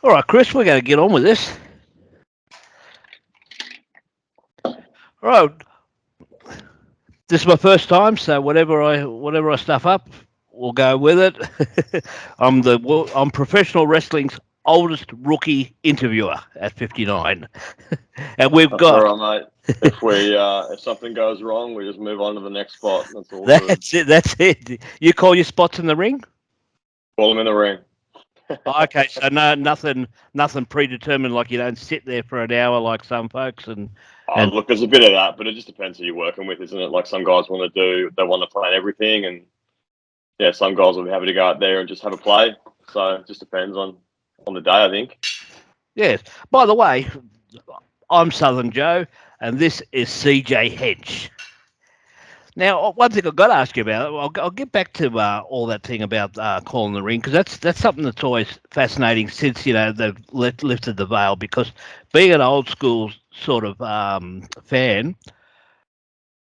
All right, Chris, we're going to get on with this. All right, this is my first time, so whatever I stuff up, we'll go with it. I'm professional wrestling's oldest rookie interviewer at 59, and we've That's all got right, mate. If something goes wrong, we just move on to the next spot. That's all good. that's it. That's it. You call your spots in the ring. Call them in the ring. Oh, okay, so no, nothing predetermined. Like you don't sit there for an hour like some folks, Oh, and look, there's a bit of that, but it just depends who you're working with, isn't it? Like some guys they want to plan everything, and yeah, some guys will be happy to go out there and just have a play. So it just depends on the day, I think. yes. By the way, I'm Southern Joe, and this is CJ Hench. Now, one thing I've got to ask you about, I'll get back to all that thing about calling the ring, because that's something that's always fascinating since, they've lifted the veil, because being an old school sort of fan,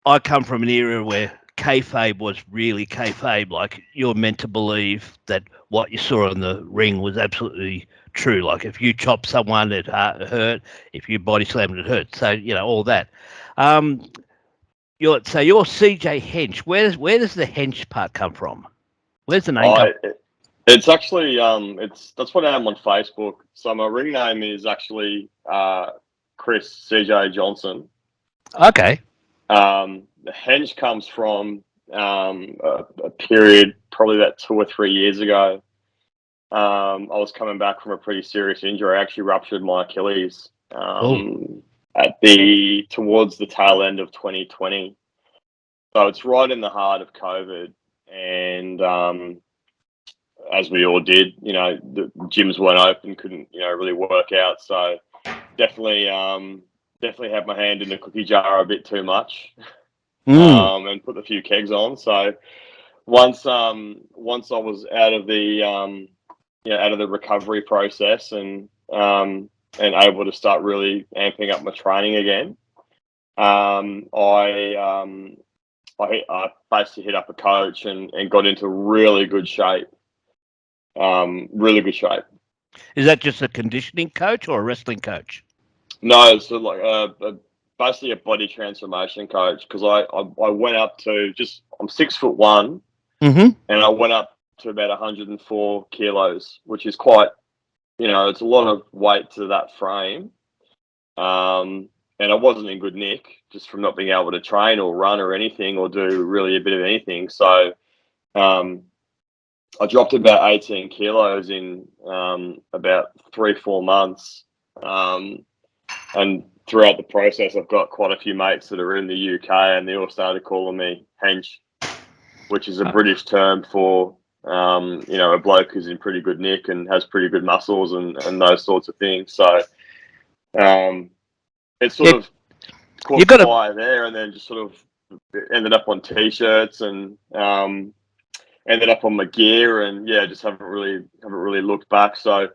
I come from an era where kayfabe was really kayfabe. Like, you're meant to believe that what you saw in the ring was absolutely true. Like, if you chopped someone, it hurt. If you body slammed, it hurt. So, all that. Um, you're CJ Hench. Where does the Hench part come from? Where's the name Oh, come? it's actually that's what I am on Facebook. So my ring name is actually Chris CJ Johnson. Okay. The Hench comes from a period probably about 2 or 3 years ago. I was coming back from a pretty serious injury. I actually ruptured my Achilles Oh, towards the tail end of 2020. So it's right in the heart of COVID, and as we all did, the gyms weren't open, couldn't really work out. So definitely definitely had my hand in the cookie jar a bit too much, mm. and put a few kegs on. So once I was out of the out of the recovery process and able to start really amping up my training again, I basically hit up a coach and got into really good shape. Really good shape. Is that just a conditioning coach or a wrestling coach? No, so like basically a body transformation coach, because I went up to I'm 6'1", Mm-hmm. and I went up to about 104 kilos, which is quite, it's a lot of weight to that frame. And I wasn't in good nick just from not being able to train or run or anything or do really a bit of anything. So I dropped about 18 kilos in about 3-4 months. And throughout the process, I've got quite a few mates that are in the UK, and they all started calling me Hench, which is a British term for, a bloke who's in pretty good nick and has pretty good muscles and those sorts of things. So it sort of You caught got to. fire there, and then just sort of ended up on T-shirts and ended up on my gear, and yeah, just haven't really looked back. So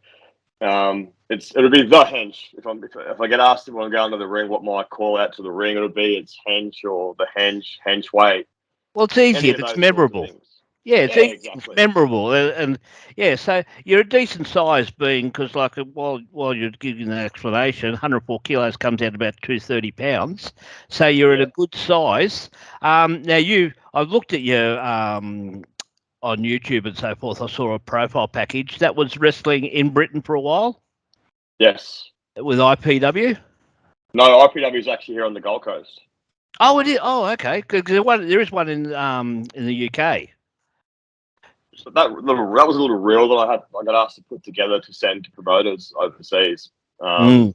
it'll be the Hench. If I get asked if I'm going to the ring, what my call out to the ring, it'll be it's Hench or the Hench weight. Well, it's easy Any if of it's those sorts of memorable. things. Yeah, it's Yeah, easy, it's exactly. memorable, and yeah. So you're a decent size, being because like while you're giving the explanation, 104 kilos comes out about 230 pounds. So you're at Yeah. a good size. Now I've looked at you on YouTube and so forth. I saw a profile package that was wrestling in Britain for a while Yes. with IPW. No, IPW is actually here on the Gold Coast. Oh, it is. Oh, okay. Because there is one in the UK. So that was a little reel that I got asked to put together to send to promoters overseas, Mm.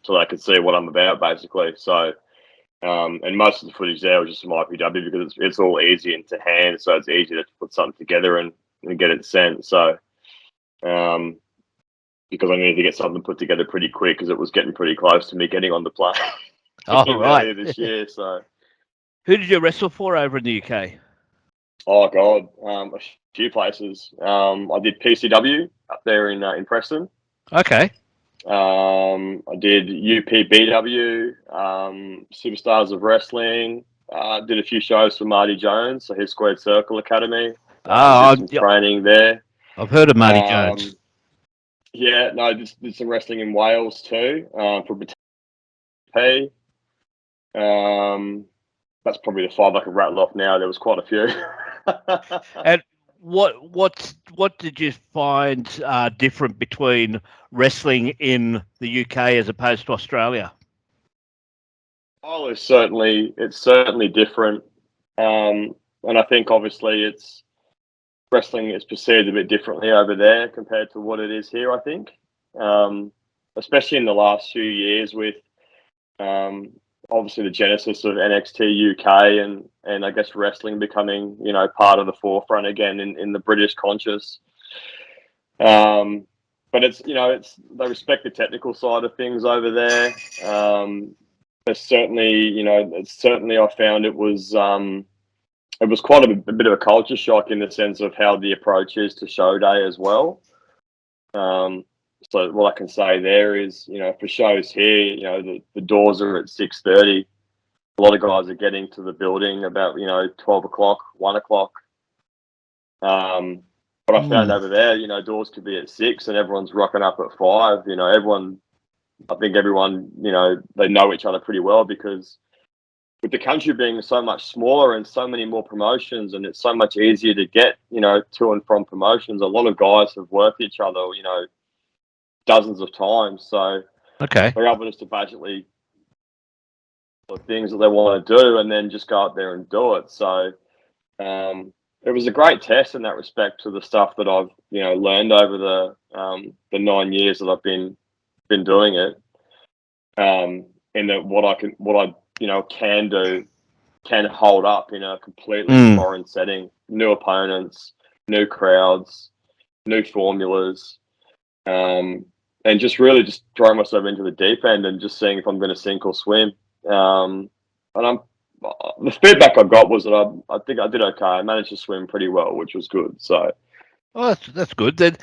so they could see what I'm about, basically. So, and most of the footage there was just from IPW because it's all easy and to hand, so it's easy to put something together and get it sent. So, because I needed to get something put together pretty quick because it was getting pretty close to me getting on the plane Oh, right. earlier this year. So, Who did you wrestle for over in the UK? oh god, a few places. I did PCW up there in Preston. Okay. I did UPBW, Superstars of Wrestling. Did a few shows for Marty Jones, so his Squared Circle Academy. Did Oh, some training there. I've heard of Marty Um, Jones. Yeah, no, I just did some wrestling in Wales too, for Pusztai. That's probably the five I could rattle off now. There was quite a few. And what did you find different between wrestling in the UK as opposed to Australia? Oh, it's certainly different, and I think obviously it's wrestling is perceived a bit differently over there compared to what it is here. I think, um, especially in the last few years with um, obviously the genesis of NXT UK and I guess wrestling becoming part of the forefront again in the British conscious. Um, but it's they respect the technical side of things over there. There's certainly it's certainly I found it was quite a bit of a culture shock in the sense of how the approach is to show day as well. Um, so what I can say there is, for shows here, the doors are at 6:30. A lot of guys are getting to the building about 12 o'clock, 1 o'clock. But I found over there, doors could be at 6 and everyone's rocking up at 5. I think everyone, they know each other pretty well because with the country being so much smaller and so many more promotions, and it's so much easier to get, to and from promotions. A lot of guys have worked each other, dozens of times. So Okay. they're able just to basically the things that they want to do and then just go out there and do it. So it was a great test in that respect to the stuff that I've learned over the 9 years that I've been doing it. And that what I can do can hold up in a completely foreign setting, new opponents, new crowds, new formulas, and just really just throwing myself into the deep end and just seeing if I'm going to sink or swim. And the feedback I got was that I think I did okay. I managed to swim pretty well, which was good. So, Oh, that's good. Then,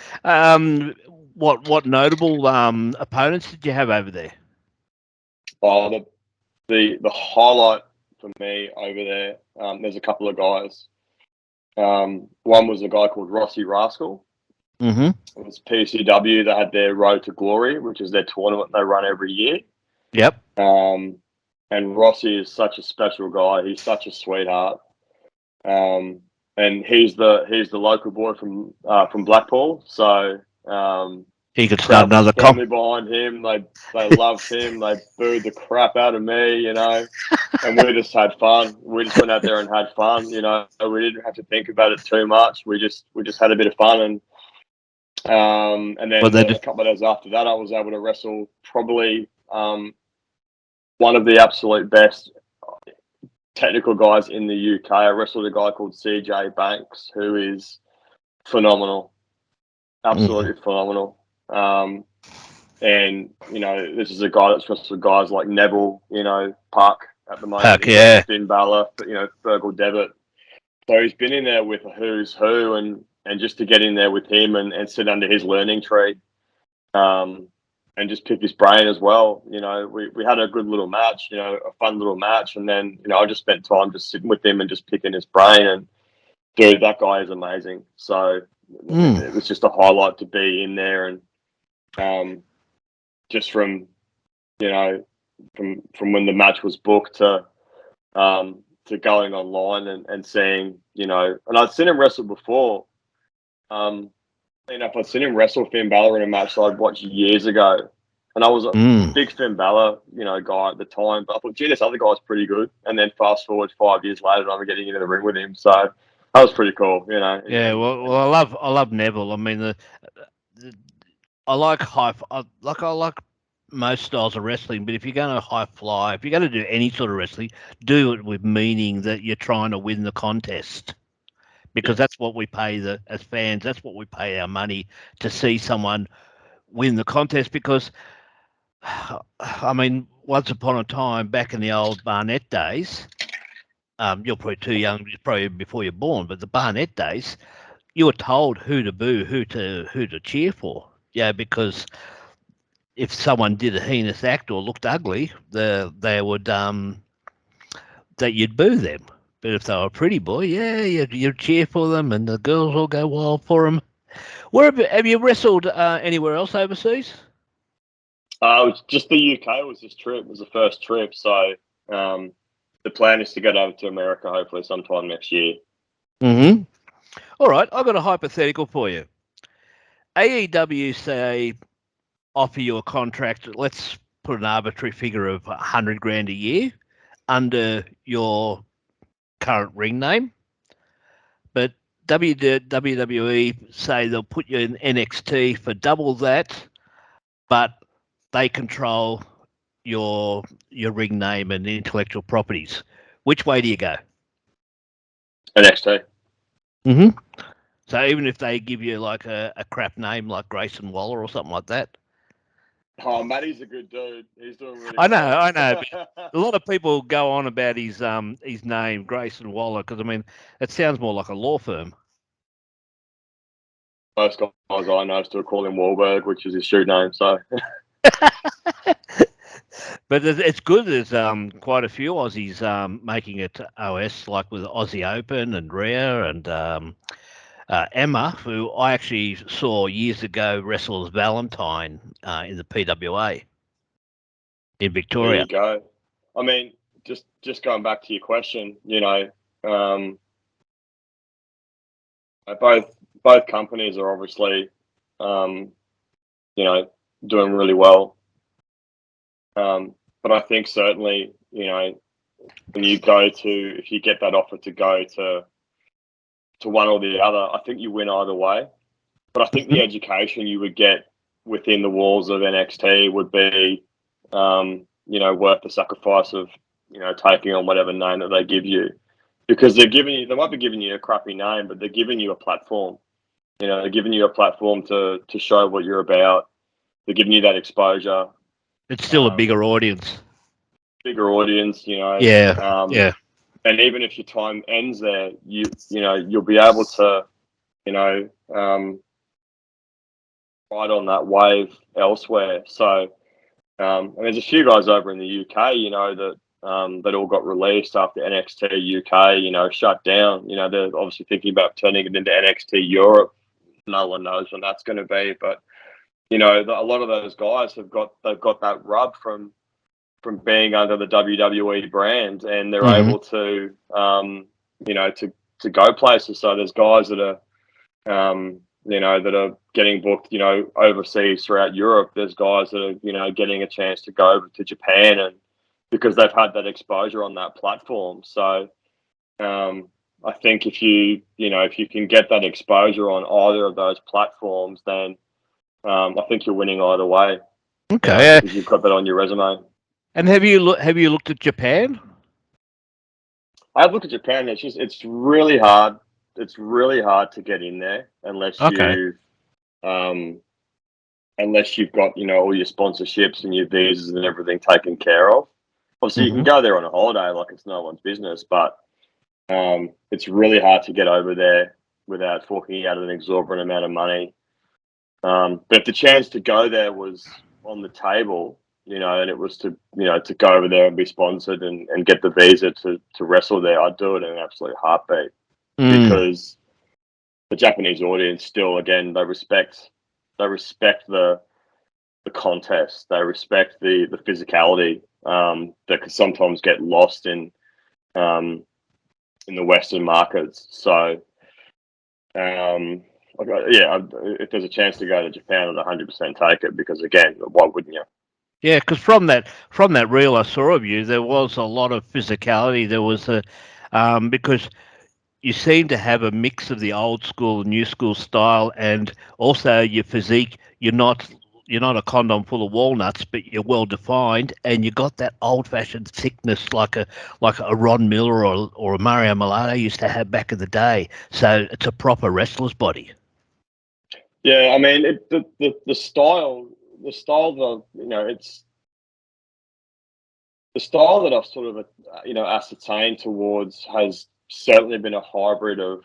what notable opponents did you have over there? the highlight for me over there, there's a couple of guys. One was a guy called Rossi Rascal. Mm-hmm. It was PCW. They had their Road to Glory, which is their tournament they run every year. Yep. And Rossi is such a special guy. He's such a sweetheart. And he's the local boy from Blackpool. So He could start crowd was another firmly behind him. They loved him. They booed the crap out of me, and we just had fun. We just went out there and had fun. We didn't have to think about it too much. We just had a bit of fun, and then a couple of days after that, I was able to wrestle probably one of the absolute best technical guys in the UK. I wrestled a guy called CJ Banks, who is phenomenal, absolutely phenomenal. And this is a guy that's wrestled guys like Neville, Puck at the moment. Puck, yeah. Finn Balor, but Fergal Devitt. So he's been in there with a who's who, and just to get in there with him and sit under his learning tree, and just pick his brain as well. We had a good little match, a fun little match, and then I just spent time just sitting with him and just picking his brain. And dude, that guy is amazing. So it was just a highlight to be in there, and just from from when the match was booked to going online and seeing and I'd seen him wrestle before. If I'd seen him wrestle Finn Balor in a match that I'd watched years ago, and I was a big Finn Balor, guy at the time, but I thought, gee, this other guy's pretty good. And then fast forward 5 years later, and I'm getting into the ring with him. So that was pretty cool, Yeah. Well, I love Neville. I mean, I like I like most styles of wrestling, but if you're going to high fly, if you're going to do any sort of wrestling, do it with meaning that you're trying to win the contest. Because that's what we pay as fans. That's what we pay our money to see someone win the contest. Because, I mean, once upon a time, back in the old Barnett days, you're probably too young, probably before you're born. But the Barnett days, you were told who to boo, who to cheer for. Yeah, because if someone did a heinous act or looked ugly, they would that you'd boo them. But if they were a pretty boy, yeah, you'd cheer for them, and the girls all go wild for them. Have you wrestled anywhere else overseas? It was just the UK was this trip. It was the first trip. So um, the plan is to get over to America hopefully sometime next year. Mm-hmm. All right, I've got a hypothetical for you. AEW say offer you a contract. Let's put an arbitrary figure of 100 grand a year under your current ring name, but WWE say they'll put you in NXT for double that, but they control your ring name and intellectual properties. Which way do you go? NXT. Mm-hmm. So even if they give you like a crap name like Grayson Waller or something like that. Oh, Matty's a good dude. He's doing really I well. know. But a lot of people go on about his name, Grayson Waller, because I mean it sounds more like a law firm. Most guys I know still call him Wahlberg, which is his shoot name. So But it's good. There's quite a few Aussies making it to OS, like with Aussie Open and Rhea and Emma, who I actually saw years ago wrestle as Valentine in the PWA in there Victoria. you go. I mean, just going back to your question, both companies are obviously, um, doing really well. But I think certainly, when you if you get that offer to go to one or the other, I think you win either way. But I think the education you would get within the walls of NXT would be, worth the sacrifice of, taking on whatever name that they give you, because they might be giving you a crappy name, but they're giving you a platform. They're giving you a platform to show what you're about. They're giving you that exposure, It's still a bigger audience. bigger audience, Yeah, yeah. and even if your time ends there, you'll be able to, ride on that wave elsewhere. So, and there's a few guys over in the UK, that all got released after NXT UK, shut down. They're obviously thinking about turning it into NXT Europe. No one knows when that's going to be, but a lot of those guys they've got that rub from being under the WWE brand, and they're Mm-hmm. able to, to go places. So there's guys that are getting booked, overseas throughout Europe. There's guys that are, getting a chance to go over to Japan, and because they've had that exposure on that platform. So, I think if you can get that exposure on either of those platforms, then I think you're winning either way. Okay. Because you've got that on your resume. And have you looked at Japan? I've looked at Japan. It's really hard. It's really hard to get in there Okay. um, unless you've got all your sponsorships and your visas and everything taken care of. Obviously, you can Mm-hmm. go there on a holiday like it's no one's business, but it's really hard to get over there without forking out an exorbitant amount of money. But if the chance to go there was on the table, and it was to go over there and be sponsored and get the visa to wrestle there, I'd do it in an absolute heartbeat, Mm. because the Japanese audience still, again, they respect the contest. They respect the physicality, that could sometimes get lost in the Western markets. So, if there's a chance to go to Japan, I'd 100% take it, because, again, why wouldn't you? Yeah, because from that reel I saw of you, there was a lot of physicality. There was because you seem to have a mix of the old school, new school style, and also your physique. You're not a condom full of walnuts, but you're well defined, and you got that old fashioned thickness like a Ron Miller or a Mario Milano used to have back in the day. So it's a proper wrestler's body. Yeah, I mean, the style, of, it's the style that I've sort of, ascertained towards has certainly been a hybrid of,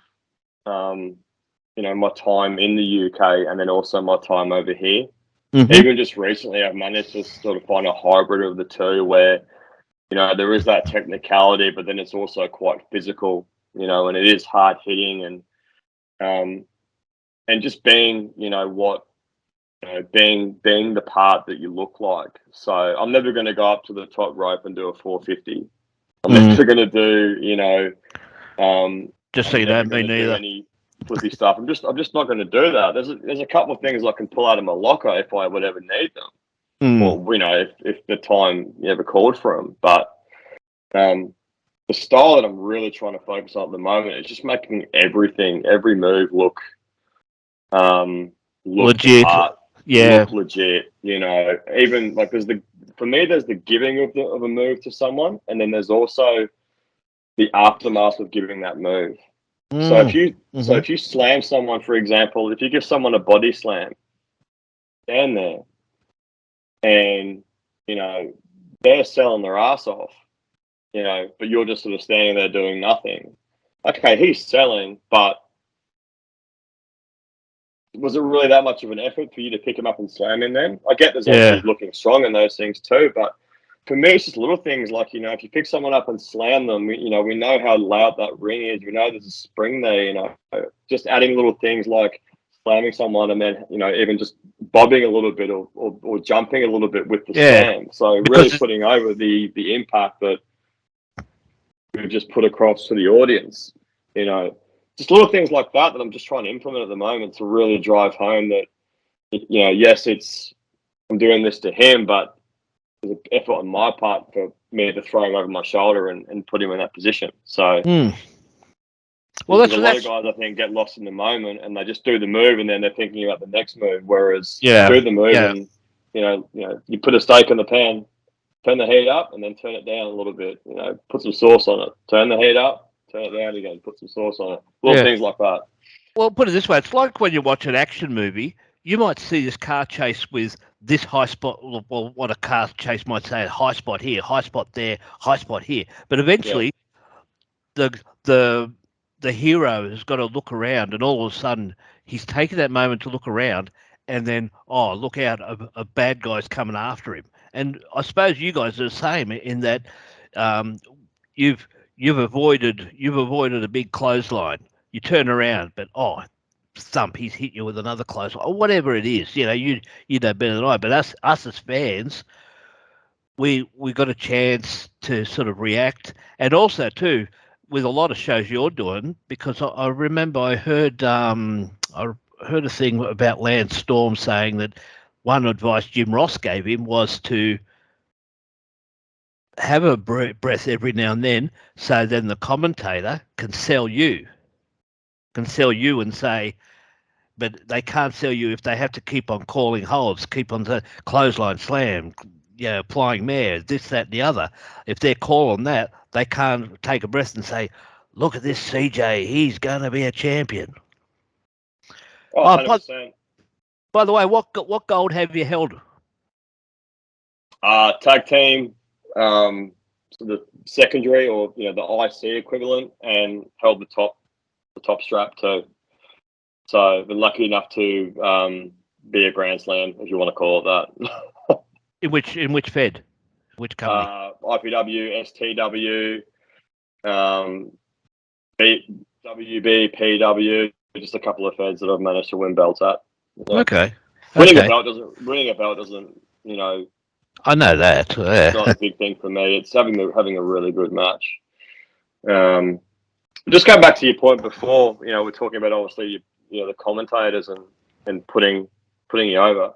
my time in the UK and then also my time over here. Mm-hmm. Even just recently, I've managed to sort of find a hybrid of the two where, there is that technicality, but then it's also quite physical, and it is hard hitting. And, and just being, being the part that you look like. So I'm never going to go up to the top rope and do a 450. I'm never going to do, Just so I'm you never know, me going to do neither. any flippy stuff. I'm just not going to do that. There's a couple of things I can pull out of my locker if I would ever need them, Mm. or if the time ever called for them. But the style that I'm really trying to focus on at the moment is just making every move look the Legit. part, Yeah. look legit. Even like for me there's the giving of a move to someone, and then there's also the aftermath of giving that move. So Mm. if you slam someone, for example, if you give someone a body slam, stand there, and they're selling their ass off, but you're just sort of standing there doing nothing. Okay, he's selling, but was it really that much of an effort for you to pick him up and slam him then? I get there's Yeah. obviously looking strong and those things too, but for me, it's just little things like, if you pick someone up and slam them, we know how loud that ring is. We know there's a spring there, just adding little things like slamming someone and then, even just bobbing a little bit or jumping a little bit with the Yeah. slam. So really Because putting over the impact that we've just put across to the audience, just little things like that I'm just trying to implement at the moment to really drive home that, yes, I'm doing this to him, but there's an effort on my part for me to throw him over my shoulder and put him in that position. So, well, because a lot of that's guys, I think, get lost in the moment and they just do the move and then they're thinking about the next move. Whereas yeah. do the move Yeah. and, you put a steak in the pan, turn the heat up and then turn it down a little bit, put some sauce on it, turn the heat up, turn it down again, put some sauce on it. Little Yeah. things like that. Well, put it this way: it's like when you watch an action movie. You might see this car chase with this high spot. Well, what a car chase might say: high spot here, high spot there, high spot here. But Yeah. eventually, the the the hero has got to look around, and all of a sudden, he's taken that moment to look around, and then look out! A bad guy's coming after him. And I suppose you guys are the same in that um, you've you've avoided a big clothesline. You turn around, but thump, he's hit you with another clothesline or whatever it is. You know better than I. But us as fans, we got a chance to sort of react, and also too with a lot of shows you're doing, because I remember I heard a thing about Lance Storm saying that one advice Jim Ross gave him was to have a breath every now and then, so then the commentator can sell you and say, but they can't sell you if they have to keep on calling holds, keep on the clothesline slam, applying mare, this, that, and the other. If they're calling that, they can't take a breath and say, look at this CJ, he's going to be a champion. Oh, Oh, 100%. by the way, what gold have you held? Tag team, so the secondary or the IC equivalent, and held the top strap too. So been lucky enough to be a Grand Slam, if you want to call it that. In which Fed? Which company? IPW, STW, WB, PW, just a couple of feds that I've managed to win belts at. Yeah. Okay. Winning Okay. a belt doesn't I know that. it's Yeah. not a big thing for me. It's having a really good match. Just going back to your point before, we're talking about obviously the commentators and putting you over.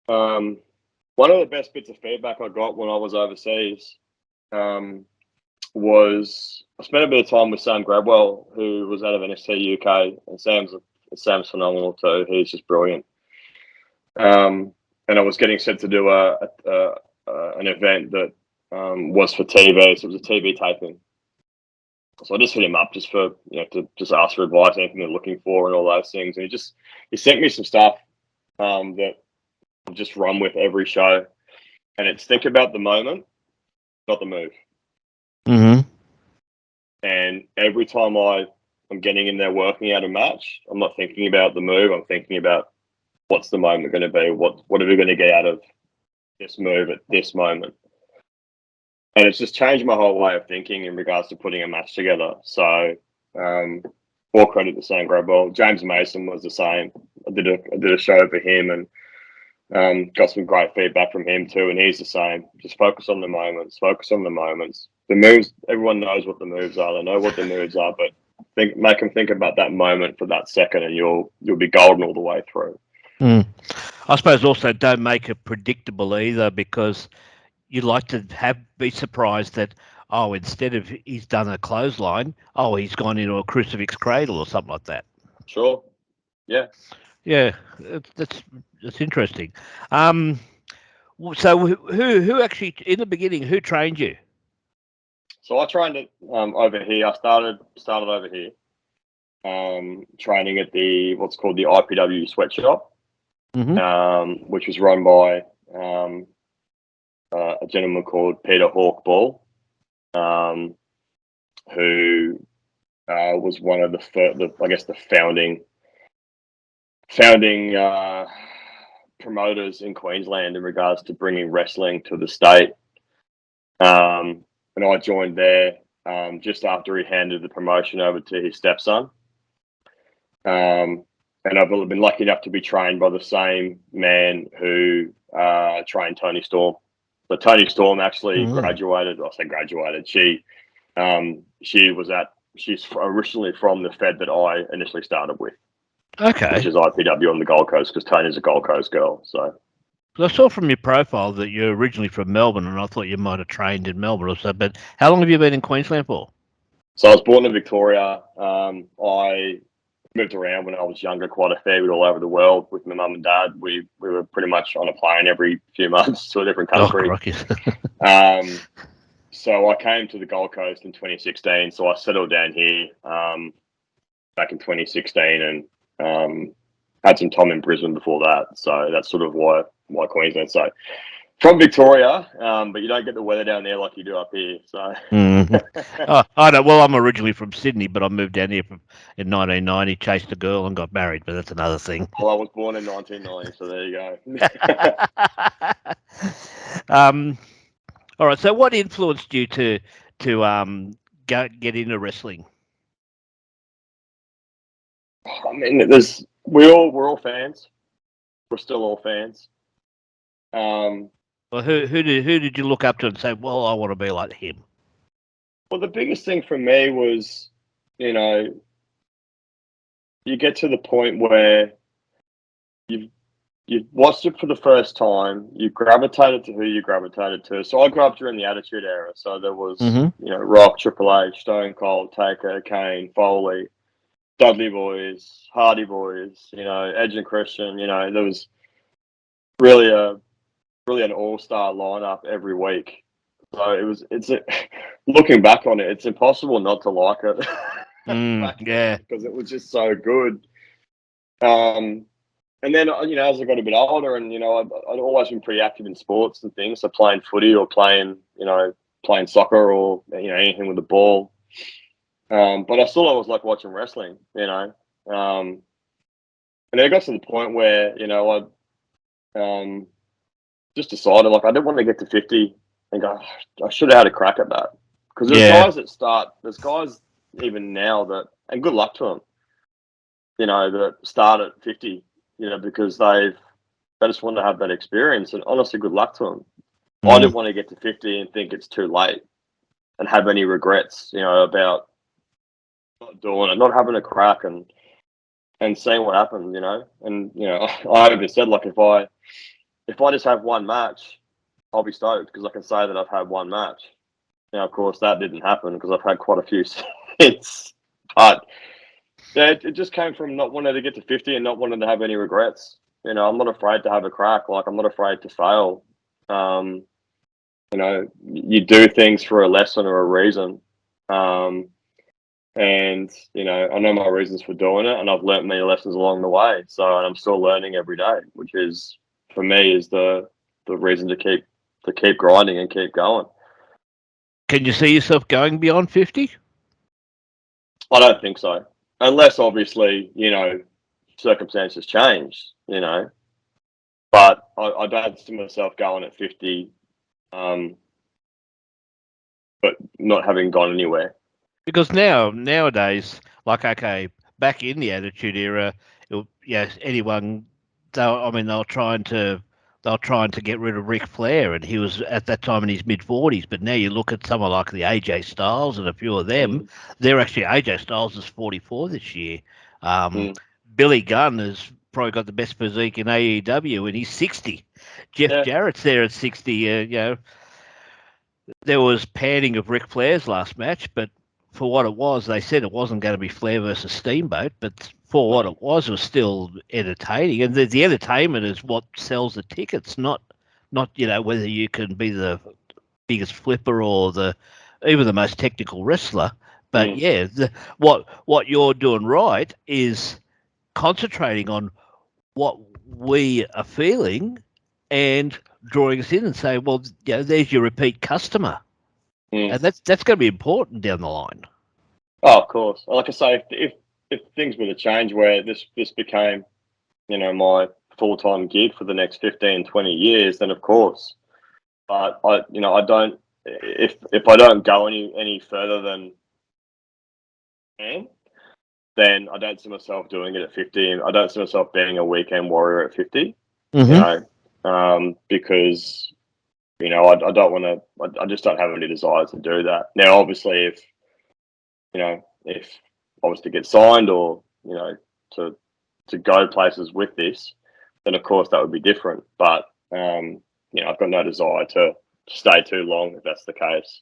One of the best bits of feedback I got when I was overseas was I spent a bit of time with Sam Grabwell, who was out of NXT UK, and Sam's phenomenal too. He's just brilliant. And I was getting set to do an event that was for TV, so it was a TV taping. So I just hit him up just for to just ask for advice, anything they're looking for, and all those things. And he sent me some stuff that I've just run with every show, and it's think about the moment, not the move. Mm-hmm. And every time I'm getting in there working out a match, I'm not thinking about the move. I'm thinking about what's the moment going to be. What are we going to get out of this move at this moment? And it's just changed my whole way of thinking in regards to putting a match together. So all credit to Sam Grabwell. James Mason was the same. I did a show for him and got some great feedback from him too. And he's the same. Just focus on the moments. Focus on the moments. The moves. Everyone knows what the moves are. They know what the moves are, but make them think about that moment for that second, and you'll be golden all the way through. Mm. I suppose also don't make it predictable either, because you'd like to be surprised that, oh, instead of he's done a clothesline, oh, he's gone into a crucifix cradle or something like that. Sure. Yeah. Yeah, that's interesting. So who actually in the beginning, who trained you? So I trained it over here. I started over here, training at what's called the IPW sweatshop, which was run by a gentleman called Peter Hawk Ball, who was one of the founding promoters in Queensland in regards to bringing wrestling to the state. And I joined there just after he handed the promotion over to his stepson. And I've been lucky enough to be trained by the same man who trained Tony Storm. So Tony Storm actually graduated. I say graduated. She's originally from the Fed that I initially started with. Okay. Which is IPW on the Gold Coast, because Tony's a Gold Coast girl. So I saw from your profile that you're originally from Melbourne, and I thought you might have trained in Melbourne or so. But how long have you been in Queensland for? So I was born in Victoria. I moved around when I was younger, quite a fair bit all over the world with my mum and dad. We were pretty much on a plane every few months to a different country. Oh, so I came to the Gold Coast in 2016. So I settled down here back in 2016 and had some time in Brisbane before that. So that's sort of why Queensland. So from Victoria, but you don't get the weather down there like you do up here. So I know. Well, I'm originally from Sydney, but I moved down here in 1990, chased a girl, and got married. But that's another thing. Well, I was born in 1990, so there you go. All right. So, what influenced you to get into wrestling? I mean, we're all fans. We're still all fans. Well, who did you look up to and say, well, I want to be like him? Well, the biggest thing for me was, you get to the point where you've watched it for the first time, you gravitated to who you gravitated to. So I grew up during the Attitude Era. So there was, Rock, Triple H, Stone Cold, Taker, Kane, Foley, Dudley Boys, Hardy Boys, Edge and Christian. There was really an all-star lineup every week. So looking back on it, it's impossible not to like it. Yeah, because it was just so good. And then as I got a bit older, and I'd always been pretty active in sports and things, so playing footy or playing soccer or anything with the ball. But I still always like watching wrestling, and then it got to the point where I just decided I didn't want to get to 50 and go, I should have had a crack at that, because there's guys even now that, and good luck to them, that start at 50. Because they just want to have that experience, and honestly, good luck to them. I didn't want to get to 50 and think it's too late and have any regrets, about not doing it, not having a crack and seeing what happens, And, I even said, if I just have one match, I'll be stoked, because I can say that I've had one match. Now, of course, that didn't happen because I've had quite a few since, but yeah, it just came from not wanting to get to 50 and not wanting to have any regrets. I'm not afraid to have a crack. I'm not afraid to fail. You do things for a lesson or a reason. And, I know my reasons for doing it, and I've learnt many lessons along the way. So, and I'm still learning every day, which is, for me, is the reason to keep grinding and keep going. Can you see yourself going beyond 50? I don't think so. Unless, obviously, circumstances change, But I don't see myself going at 50, but not having gone anywhere. Because nowadays, okay, back in the Attitude Era, anyone. They were trying to get rid of Ric Flair, and he was at that time in his mid-40s. But now you look at someone like the AJ Styles and a few of them. Mm, They're actually AJ Styles is 44 this year. Um, mm. Billy Gunn has probably got the best physique in AEW, and he's 60. Jeff Yeah. Jarrett's there at 60. There was panning of Ric Flair's last match, but for what it was, they said it wasn't going to be Flair versus Steamboat, but for what Mm, it was still entertaining. And the entertainment is what sells the tickets, not whether you can be the biggest flipper or even the most technical wrestler. But mm, yeah, what you're doing right is concentrating on what we are feeling and drawing us in and say, well, there's your repeat customer, mm. and that's going to be important down the line. Oh, of course. Like I say, if things were to change where this became, my full-time gig for the next 15, 20 years, then of course. But I don't. If I don't go any further than then I don't see myself doing it at 50. I don't see myself being a weekend warrior at 50. Mm-hmm. Because I don't want to. I just don't have any desire to do that. Now, obviously, if I was to get signed or to go places with this, then of course that would be different. But I've got no desire to stay too long if that's the case.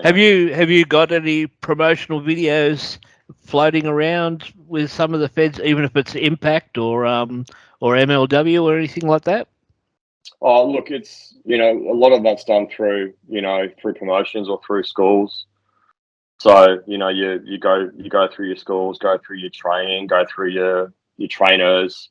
Have you got any promotional videos floating around with some of the feds, even if it's Impact or MLW or anything like that? Oh, look, it's a lot of that's done through through promotions or through schools. So you go through your schools, go through your training, go through your trainers,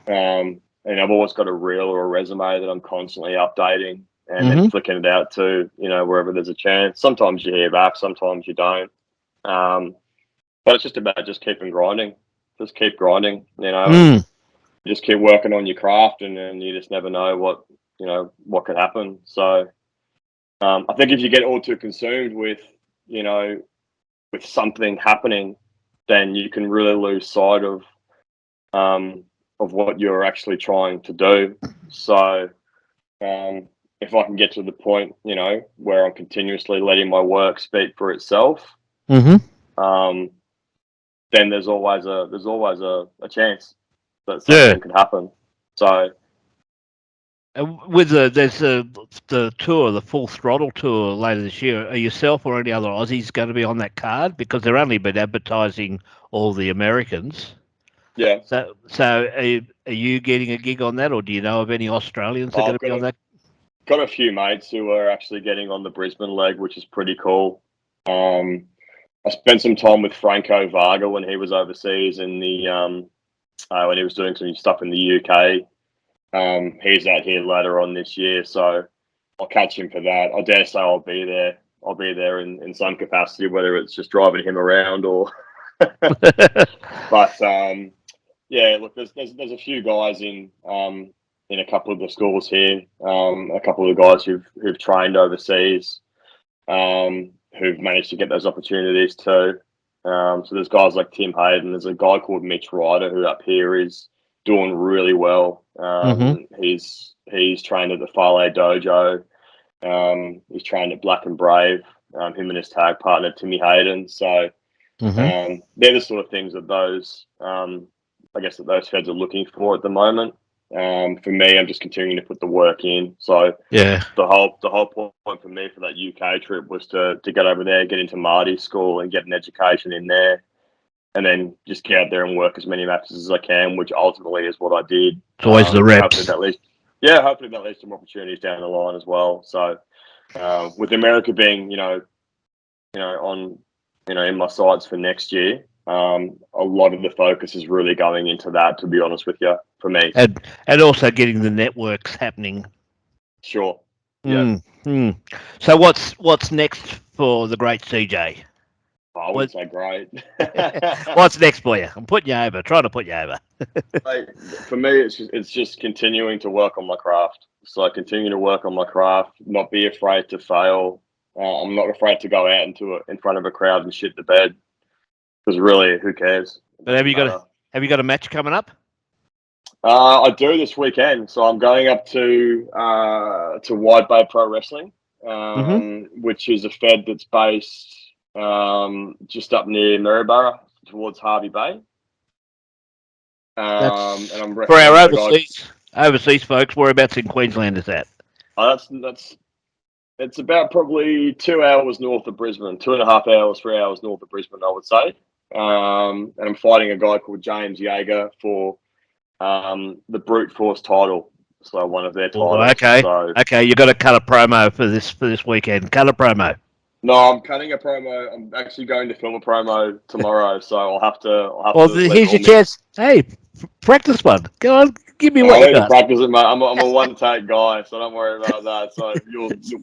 and I've always got a reel or a resume that I'm constantly updating and then Mm-hmm. flicking it out to wherever there's a chance. Sometimes you hear back, sometimes you don't. But it's just about just keeping grinding, just keep grinding, and Mm. just keep working on your craft, and then you just never know what could happen. So I think if you get all too consumed with with something happening, then you can really lose sight of what you're actually trying to do. So if I can get to the point, where I'm continuously letting my work speak for itself, Mm-hmm. um, then there's always a chance that Yeah. something could happen. So With the tour, the Full Throttle tour later this year, are yourself or any other Aussies going to be on that card? Because they're only been advertising all the Americans. yeah, So are you getting a gig on that, or do you know of any Australians that are going I've to be on that? got a few mates who are actually getting on the Brisbane leg, which is pretty cool. I spent some time with Franco Varga when he was overseas in the when he was doing some stuff in the UK. He's out here later on this year, so I'll catch him for that. I dare say I'll be there. I'll be there in some capacity, whether it's just driving him around or. But yeah, look, there's a few guys in a couple of the schools here. A couple of the guys who've trained overseas, who've managed to get those opportunities too. So there's guys like Tim Hayden. There's a guy called Mitch Ryder who up here is doing really well. Mm-hmm. He's trained at the Fale Dojo. He's trained at Black and Brave. Him and his tag partner Timmy Hayden. So Mm-hmm. they're the sort of things that I guess that those feds are looking for at the moment. For me, I'm just continuing to put the work in. So Yeah. the whole point for me for that UK trip was to get over there, get into Marty's school, and get an education in there, and then just get out there and work as many matches as I can, which ultimately is what I did. It's always the And hopefully reps. that leads, hopefully that leads to some opportunities down the line as well. So with America being on in my sights for next year, a lot of the focus is really going into that. To be honest with you, for me, And also getting the networks happening. sure, yeah. Mm, mm. So what's next for the great CJ? I What wouldn't say great. what's next for you? I'm putting you over, trying to put you over. Like, for me, it's just continuing to work on my craft. So I continue to work on my craft, not be afraid to fail. I'm not afraid to go out in front of a crowd and shit the bed. because really, who cares? But have you got a match coming up? I do this weekend, so I'm going up to Wide Bay Pro Wrestling, which is a fed that's based just up near Maryborough towards Harvey Bay. That's and I'm for wrestling our with a guy. overseas folks. Whereabouts in Queensland is that? That's it's about probably 2 hours north of Brisbane, 2.5 hours, 3 hours north of Brisbane, I would say. And I'm fighting a guy called James Yeager for the brute force title, so one of their Oh, titles. okay. So Okay, you got to cut a promo for this weekend. Cut a promo. no, I'm cutting a promo. I'm actually going to film a promo tomorrow, so I'll have to Well, leave it here's all your me. chance. Hey, practice one. Go on, give me I what you need to got. practice it, mate. I'm a one take guy, so don't worry about that. So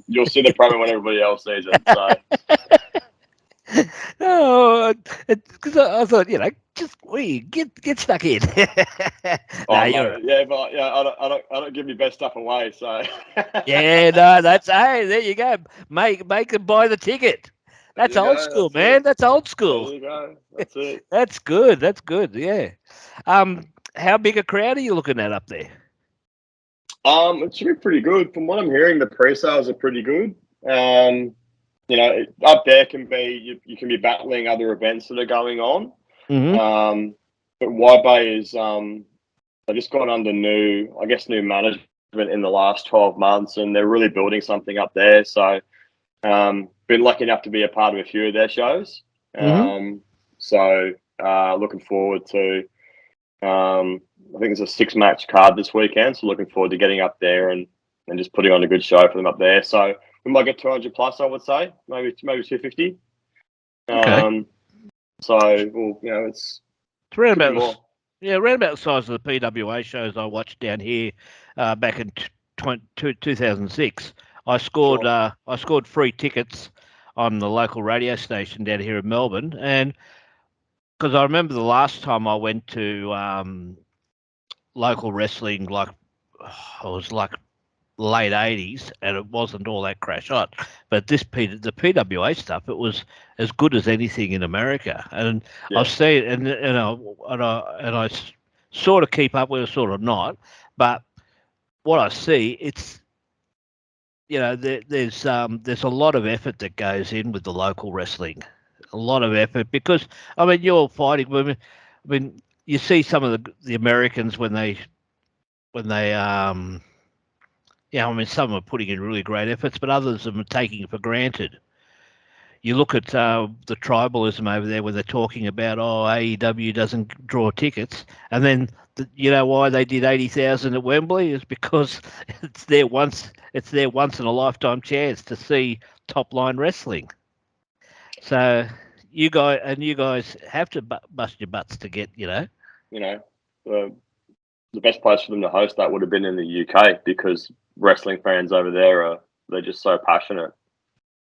you'll see the promo when everybody else sees it. So No, because I thought, just get stuck in. No, you're mate, yeah, but yeah, I don't give my best stuff away. So yeah, no, hey, there you go. Make them buy the ticket. there That's you old go. school, That's man. it. That's old There school. you go. That's it. That's good. That's good. Yeah. How big a crowd are you looking at up there? It should be pretty good. From what I'm hearing, the pre-sales are pretty good. Up there can be you can be battling other events that are going on. Mm-hmm. But Wide Bay is they just got under new management in the last 12 months, and they're really building something up there. So, been lucky enough to be a part of a few of their shows. Mm-hmm. Looking forward to. I think there's a 6-match card this weekend, so looking forward to getting up there and just putting on a good show for them up there. So we might get 200 plus, I would say, maybe 250. Okay. It's It's around could be about more. around about the size of the PWA shows I watched down here back in 2006. I scored Sure. I scored free tickets on the local radio station down here in Melbourne, and because I remember the last time I went to local wrestling, like I was like late '80s, and it wasn't all that crash hot. But the PWA stuff, it was as good as anything in America. And Yeah. I've seen, and I sort of keep up with it, sort of not. But what I see, it's there's a lot of effort that goes in with the local wrestling, a lot of effort because I mean you're fighting women. I mean you see some of the Americans when they I mean, some are putting in really great efforts, but others are taking it for granted. You look at the tribalism over there when they're talking about, AEW doesn't draw tickets, and then you know why they did 80,000 at Wembley is because it's their once in a lifetime chance to see top line wrestling. So you guys have to bust your butts to get. You know, the best place for them to host that would have been in the UK because wrestling fans over there they're just so passionate,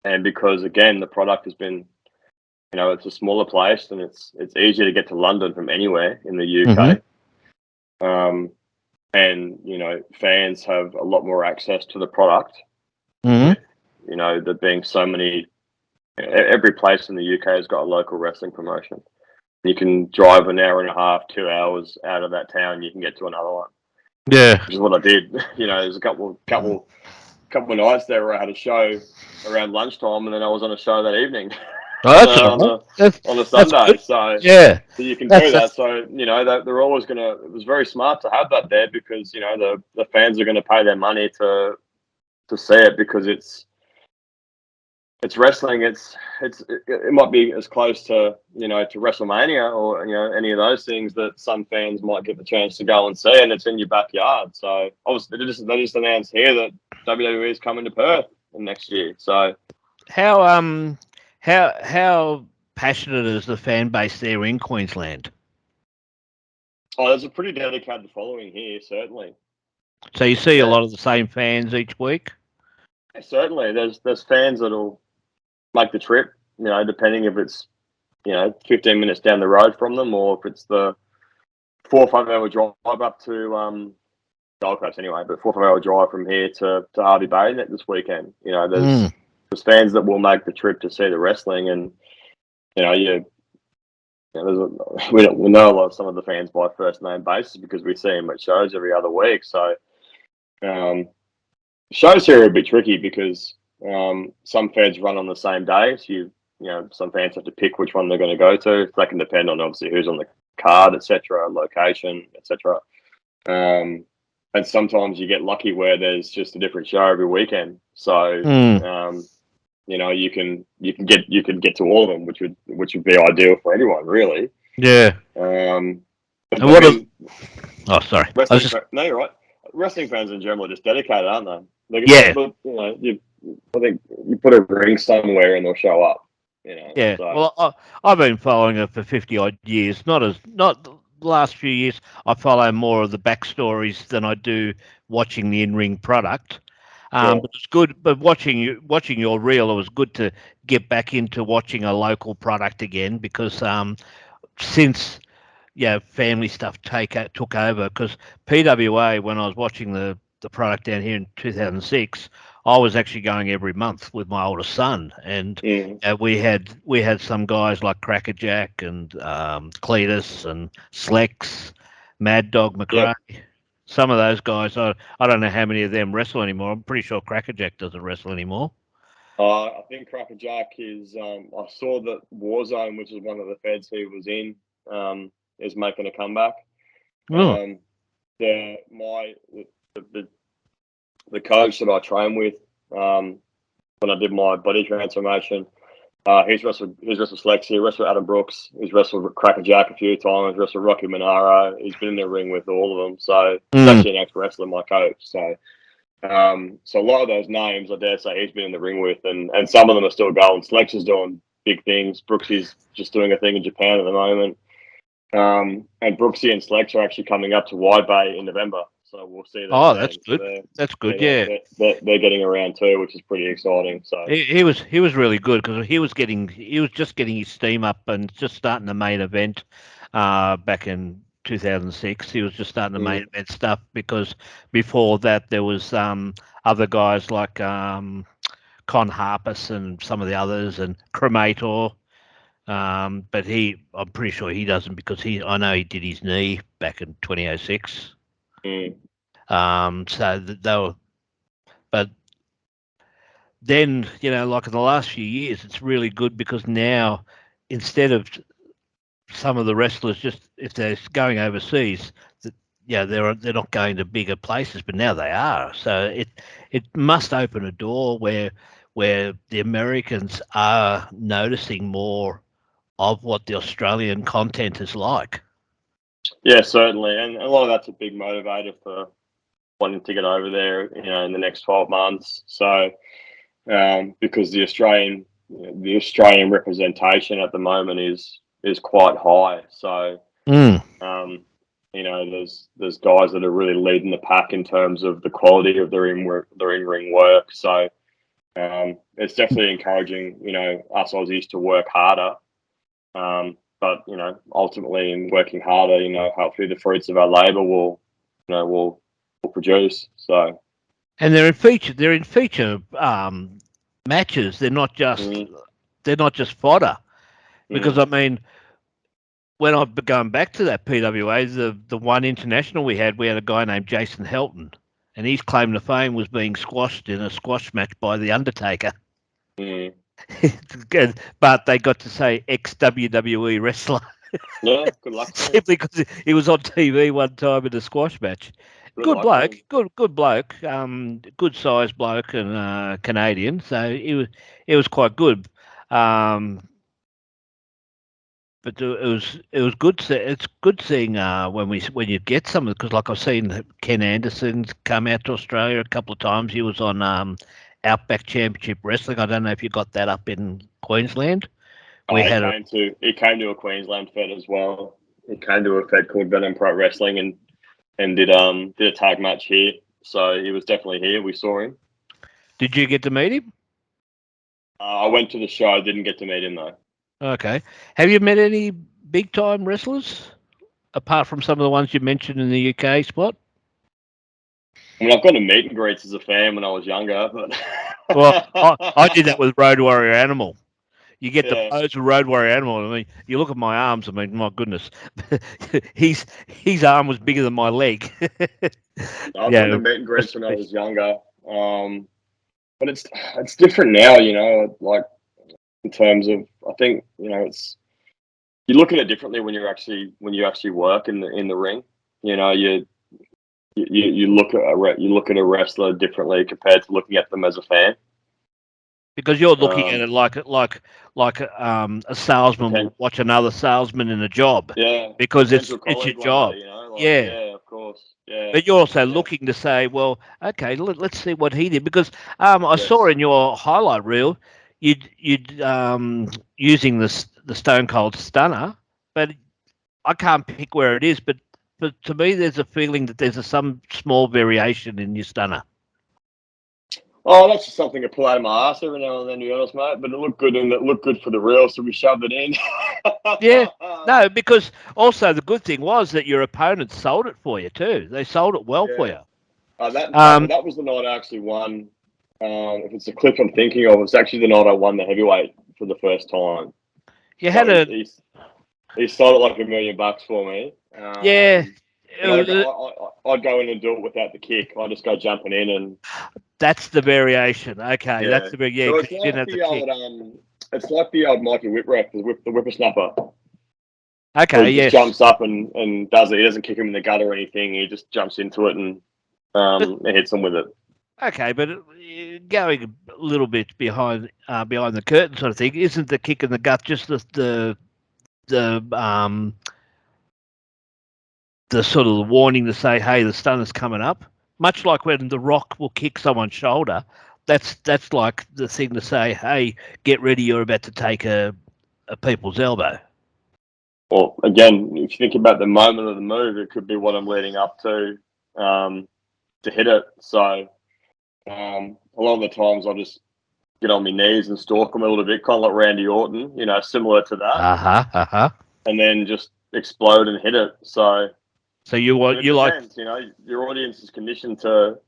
and because again the product has been, it's a smaller place and it's easier to get to London from anywhere in the Mm-hmm. UK. And fans have a lot more access to the product Mm-hmm. with there being so many. Every place in the UK has got a local wrestling promotion. You can drive an hour and a half, 2 hours out of that town. You can get to another one, Yeah. which is what I did. There's a couple of nights there where I had a show around lunchtime, and then I was on a show that evening Oh, on that's all right. a That's Sunday. good. So Yeah. you can do that. That's So they're always gonna. It was very smart to have that there because the fans are going to pay their money to see it because it's wrestling. It might be as close to to WrestleMania or any of those things that some fans might get the chance to go and see, and it's in your backyard. So obviously they just announced here that WWE is coming to Perth next year. So how how passionate is the fan base there in Queensland? there's a pretty dedicated following here, certainly. So you see a Yeah, lot of the same fans each week. certainly. There's fans that'll make the trip. Depending if it's 15 minutes down the road from them, or if it's the 4 or 5 hour drive up to Gold Coast anyway, but 4 or 5 hour drive from here to Harvey Bay this weekend. Mm. There's fans that will make the trip to see the wrestling, and you we know a lot of some of the fans by first name basis because we see them at shows every other week. So shows here are a bit tricky because some feds run on the same day. So some fans have to pick which one they're going to go to. That can depend on obviously who's on the card, etc., location, etc. And sometimes you get lucky where there's just a different show every weekend. So you can get to all of them, which would be ideal for everyone, really. Yeah. And Oh, sorry. No, you're right. Wrestling fans in general are just dedicated, aren't they? Yeah. I think you put a ring somewhere and they'll show up. Yeah. So. Well, I've been following it for 50 odd years. Not the last few years. I follow more of the backstories than I do watching the in-ring product. Sure. But it's good. But watching your reel, it was good to get back into watching a local product again because since family stuff took over, because PWA, when I was watching the product down here in 2006, I was actually going every month with my oldest son, and we had some guys like Crackerjack and Cletus and Slex, Mad Dog McRae. Yep. Some of those guys, I don't know how many of them wrestle anymore. I'm pretty sure Crackerjack doesn't wrestle anymore. I think Crackerjack is. I saw that Warzone, which is one of the feds he was in, is making a comeback. Oh. The coach that I train with, when I did my body transformation, he's wrestled Slex, he wrestled Adam Brooks, he's wrestled Crackerjack a few times, wrestled Rocky Monaro, he's been in the ring with all of them. So he's actually an ex-wrestler, my coach. So a lot of those names, I dare say, he's been in the ring with, and some of them are still going. Slex is doing big things. Brooksy's just doing a thing in Japan at the moment. And Brooksy and Slex are actually coming up to Wide Bay in November, so we'll see them. Oh, that's good. That's good. Yeah, they're getting around too, which is pretty exciting. So he was really good because he was just getting his steam up and just starting the main event back in 2006. He was just starting the main event stuff because before that there was other guys like Con Harpus and some of the others and Cremator. But I'm pretty sure he doesn't because I know he did his knee back in 2006. So they were, but then, like in the last few years, it's really good because now instead of some of the wrestlers just if they're going overseas, they're not going to bigger places, but now they are. So it must open a door where the Americans are noticing more of what the Australian content is like. Yeah, certainly, and a lot of that's a big motivator for wanting to get over there, in the next 12 months. So, because the Australian representation at the moment is quite high. So, there's guys that are really leading the pack in terms of the quality of their in-ring work. So, it's definitely encouraging, us Aussies to work harder. But ultimately, in working harder, hopefully the fruits of our labour will produce. So, and they're in feature matches. They're not just fodder. Because I mean, when I've gone back to that PWA, the one international we had a guy named Jason Helton, and his claim to fame was being squashed in a squash match by the Undertaker. But they got to say ex-WWE wrestler. Yeah, good luck. Simply because he was on TV one time in a squash match. Good bloke, good bloke, good sized bloke and Canadian. So it was quite good. But it was good. It's good seeing when you get some, because like I've seen Ken Anderson come out to Australia a couple of times. He was on Outback Championship Wrestling. I don't know if you got that up in Queensland. He came to a Queensland fed as well. He came to a fed called Venom Pro Wrestling and did a tag match here. So he was definitely here. We saw him. Did you get to meet him? I went to the show. I didn't get to meet him though. Okay. Have you met any big time wrestlers apart from some of the ones you mentioned in the UK spot? I mean, I've gone to meet and greets as a fan when I was younger, but well, I did that with Road Warrior Animal. You get the Yeah. pose of road warrior animal. I mean, you look at my arms. I mean, my goodness, his arm was bigger than my leg. I've been Yeah, to meet and greets when I was younger, but it's different now. Like in terms of, I think you look at it differently when you actually work in the ring. You look at you look at a wrestler differently compared to looking at them as a fan. because you're looking at Um, it like a salesman poten- will watch another salesman in a job, yeah, because potential it's your colleague one job. day. Yeah, Yeah, of course, yeah, but you're also yeah, looking to say, well, okay, let's see what he did, because I saw yes, in your highlight reel you'd using the Stone Cold Stunner, but I can't pick where it is. But to me, there's a feeling that there's some small variation in your stunner. Oh, that's just something I pull out of my ass every now and then, to be honest, mate. But it looked good, and it looked good for the reel, so we shoved it in. Yeah, no, because also the good thing was that your opponents sold it for you too. They sold it well for Yeah. you. Well, that was the night I actually won. If it's the clip I'm thinking of, it's actually the night I won the heavyweight for the first time. You So had a he sold it like $1 million for me. yeah. It But was, I'd go in and do it without the kick. I just go jumping in and that's the variation. Okay, that's yeah. the big yeah, So because you didn't have the kick. it's like the old Mikey Whipwreck, the whippersnapper, where Okay, he just yes, jumps up and does it. He doesn't kick him in the gut or anything. He just jumps into it and but hits him with it. okay, but going a little bit behind the curtain sort of thing, isn't the kick in the gut just the the sort of warning to say, hey, the stunner's coming up? Much like when The Rock will kick someone's shoulder, that's like the thing to say, hey, get ready, you're about to take a people's elbow. Well, again, if you think about the moment of the move, it could be what I'm leading up to hit it. So a lot of the times I'll just get on my knees and stalk them a little bit, kind of like Randy Orton, similar to that, Uh-huh, uh-huh. and then just explode and hit it. So So you and want it you like depends, your audience is conditioned to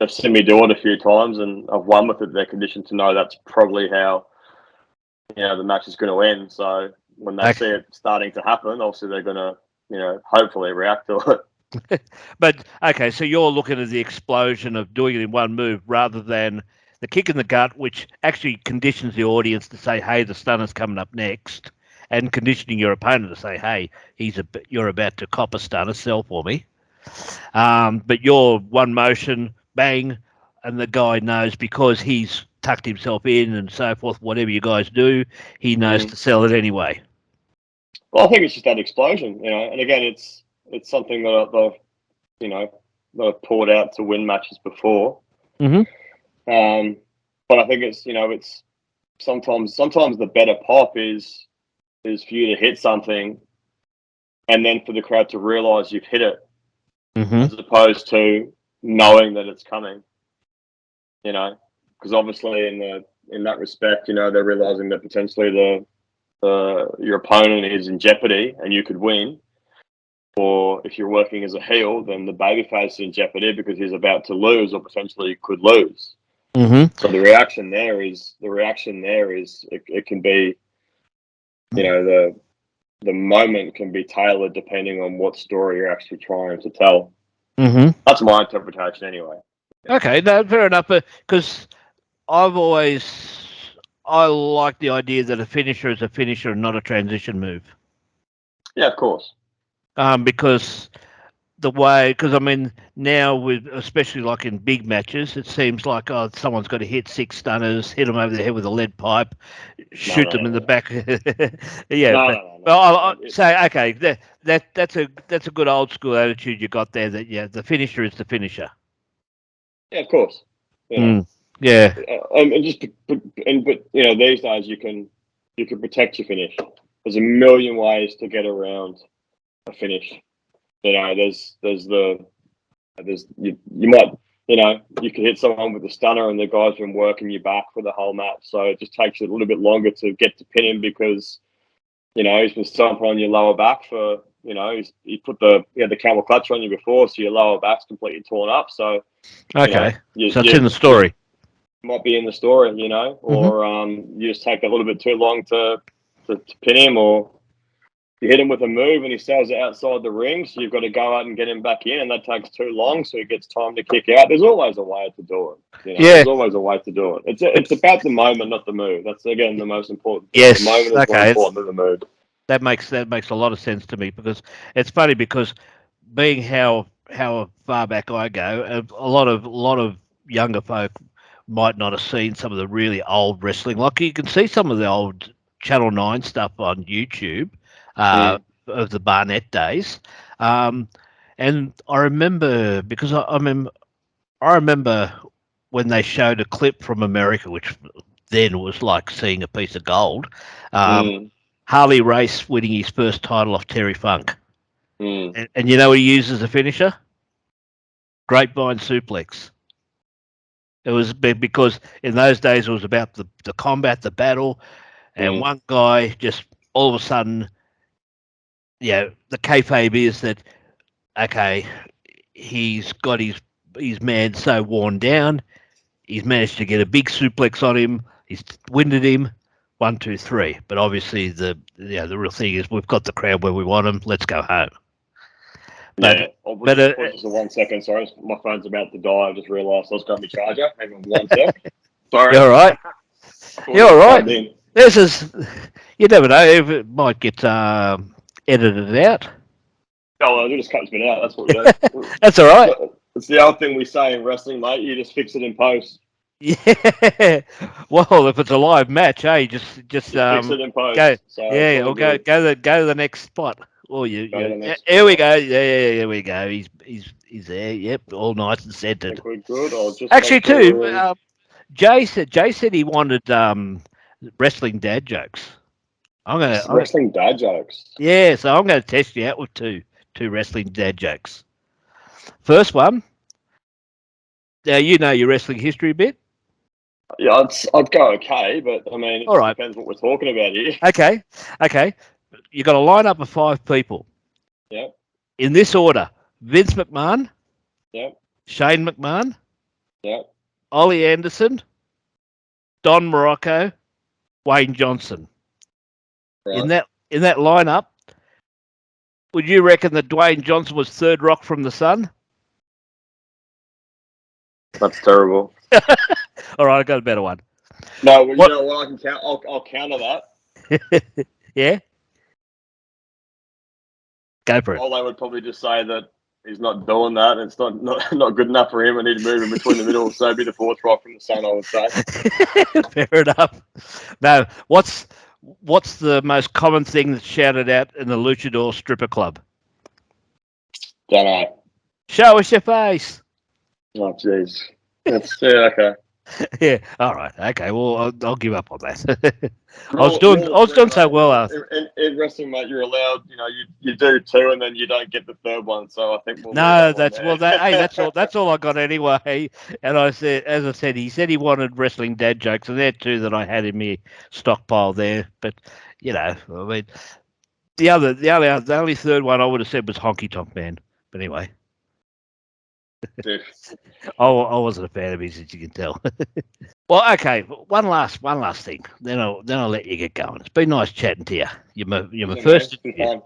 have seen me do it a few times, and I've won with it. They're conditioned to know that's probably how the match is going to end. So when they see okay. it starting to happen, obviously they're going to hopefully react to it. But okay, so you're looking at the explosion of doing it in one move rather than the kick in the gut, which actually conditions the audience to say, "Hey, the stunner's coming up next," and conditioning your opponent to say, "Hey, you're about to cop a stunner, sell for me." But your one motion, bang, and the guy knows because he's tucked himself in and so forth. Whatever you guys do, he knows Mm. to sell it anyway. Well, I think it's just that explosion, and again, it's something that that I've poured out to win matches before. Mm-hmm. But I think it's sometimes the better pop is for you to hit something and then for the crowd to realize you've hit it, Mm-hmm. as opposed to knowing that it's coming. Because obviously in that respect, they're realizing that potentially your opponent is in jeopardy and you could win. Or if you're working as a heel, then the babyface is in jeopardy because he's about to lose or potentially could lose. Mm-hmm. So the reaction there is it can be, the moment can be tailored depending on what story you're actually trying to tell. Mm-hmm. That's my interpretation anyway. Okay, no, fair enough. Because I've always I like the idea that a finisher is a finisher and not a transition move. Yeah, of course. Because because I mean now with especially like in big matches, it seems like someone's got to hit six stunners, hit them over the head with a lead pipe, No, shoot no, them in no, the no, back. Yeah, no, but no, no, no. well, No, I say okay, that's a good old school attitude you got there. That yeah, the finisher is the finisher. yeah, of course. You know, Mm, yeah. and just but these days you can protect your finish. There's a million ways to get around a finish. You might you can hit someone with a stunner and the guy's been working you back for the whole match, so it just takes a little bit longer to get to pin him because he's been stomping on your lower back for he put the camel clutch on you before, so your lower back's completely torn up. So Okay, you so it's in you the you story. might be in the story, you know, or you just take a little bit too long to pin him, or you hit him with a move and he sells it outside the ring, so you've got to go out and get him back in, and that takes too long, so he gets time to kick out. There's always a way to do it. You know, Yeah. there's always a way to do it. It's about the moment, not the move. That's again the most important thing. Yes. The moment is more important than the move. That makes a lot of sense to me, because it's funny, because being how far back I go, a lot of younger folk might not have seen some of the really old wrestling. Like, you can see some of the old Channel 9 stuff on YouTube, of the Barnett days. And I remember, because I remember when they showed a clip from America, which then was like seeing a piece of gold. Harley Race winning his first title off Terry Funk. And you know what he used as a finisher? Grapevine suplex. It was because in those days it was about the combat, the battle, and one guy just all of a sudden, the kayfabe is that, okay, he's got his man so worn down, he's managed to get a big suplex on him, he's winded him, 1, 2, 3. But obviously the real thing is, we've got the crowd where we want them. Let's go home. But just 1 second. Sorry, my phone's about to die. I just realised I was going to be charger. Hang on 1 sec. Sorry. You're all right. You're all right. This is, you never know. It might get edited out. Oh, well, it just cuts me out. That's what we do. That's all right. It's the old thing we say in wrestling, mate. You just fix it in post. Yeah. Well, if it's a live match, hey, just fix it in post. Go. So yeah, or go to the next spot. Or here we go. Yeah, here we go. He's there. Yep, all nice and centered. We're good. I'll just actually, too. Jay said he wanted wrestling dad jokes. Wrestling dad jokes. Yeah, so I'm going to test you out with two wrestling dad jokes. First one. Now, you know your wrestling history a bit. Yeah, I'd go okay, but I mean, it depends what we're talking about here. Okay. You got a lineup of 5 people. Yep. In this order: Vince McMahon. Yep. Shane McMahon. Yep. Ollie Anderson. Don Morocco. Wayne Johnson. Right. In that lineup, would you reckon that Dwayne Johnson was third rock from the sun? That's terrible. All right, I got a better one. No, well, you know what? I can count. I'll counter that. Yeah. Go for it. Well, they would probably just say that he's not doing that, and it's not good enough for him. I need to move in between the middle, so be the fourth rock from the sun, I would say. Fair enough. Now, what's the most common thing that's shouted out in the Luchador Stripper Club? Don't know. Show us your face. Oh, jeez. Okay. Yeah. All right. Okay. Well, I'll give up on that. I was doing so well. In wrestling, mate, you're allowed. You know, you do 2, and then you don't get the third one. So I think that's all I got anyway. And I said, as I said, he said he wanted wrestling dad jokes, and there are 2 that I had in my stockpile there. But I mean, the only third one I would have said was Honky Tonk Man. But anyway. I wasn't a fan of his, as you can tell. Well, okay. One last thing. Then I'll let you get going. It's been nice chatting to you. You're my first interview.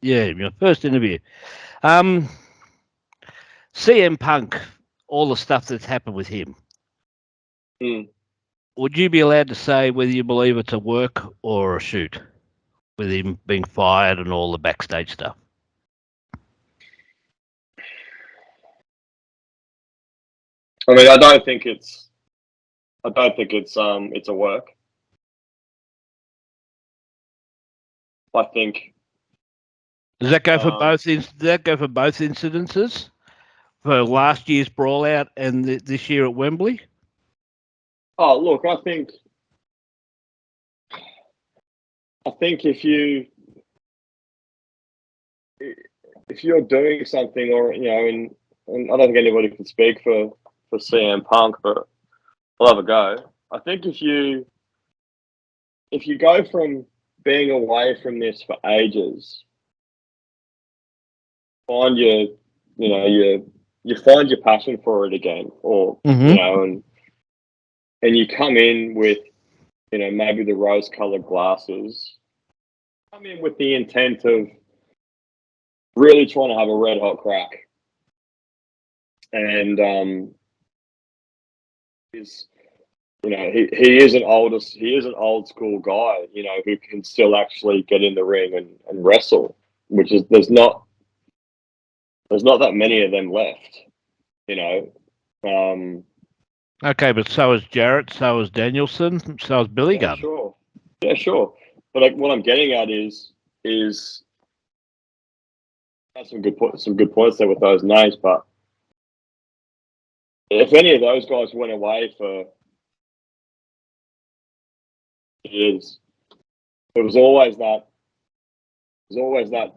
Yeah, your first interview. CM Punk, all the stuff that's happened with him. Would you be allowed to say whether you believe it's a work or a shoot, with him being fired and all the backstage stuff? I mean, I don't think it's a work. I think. Does that go for both? Does that go for both incidences? For last year's brawl out and this year at Wembley? Oh, look, I think if you're doing something, or and I don't think anybody can speak for CM Punk, but I'll have a go. I think if you go from being away from this for ages, find you find your passion for it again, or and and you come in with, maybe the rose-colored glasses, come in with the intent of really trying to have a red-hot crack, and is he is an old school guy, who can still actually get in the ring and wrestle, which is there's not that many of them left, Okay, but so is Jarrett, so is Danielson, so is Billy Yeah, Gunn. sure. Yeah, sure. But like, what I'm getting at is that's some good points there with those names. But if any of those guys went away for years, there was always that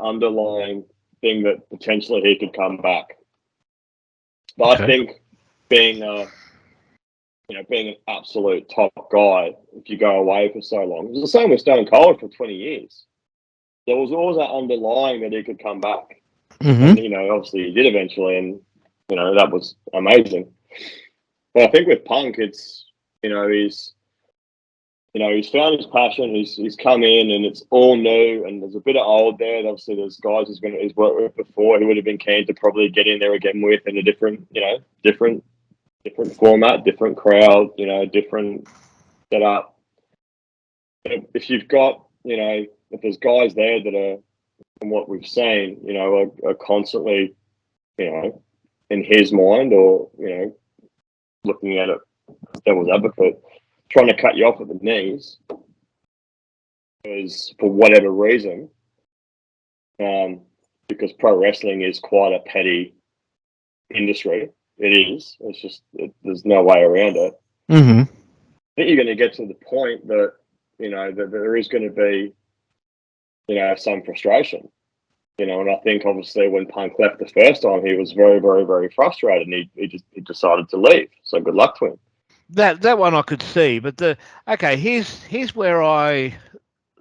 underlying thing that potentially he could come back. But I think being being an absolute top guy, if you go away for so long, it was the same with Stone Cold for 20 years. There was always that underlying that he could come back. Mm-hmm. And, obviously he did eventually, and, that was amazing. But I think with Punk, it's, he's found his passion. He's come in, and it's all new, and there's a bit of old there. And obviously, there's guys he's worked with before. He would have been keen to probably get in there again with in a different format, different crowd, different setup. If you've got, if there's guys there that are, from what we've seen, are constantly, in his mind, or looking at it as devil's advocate, trying to cut you off at the knees, because for whatever reason, because pro wrestling is quite a petty industry. It is. It's just there's no way around it. Mm-hmm. I think you're going to get to the point that that there is going to be some frustration. And I think obviously when Punk left the first time, he was very, very, very frustrated, and he decided to leave. So good luck to him. That one I could see, but here's where I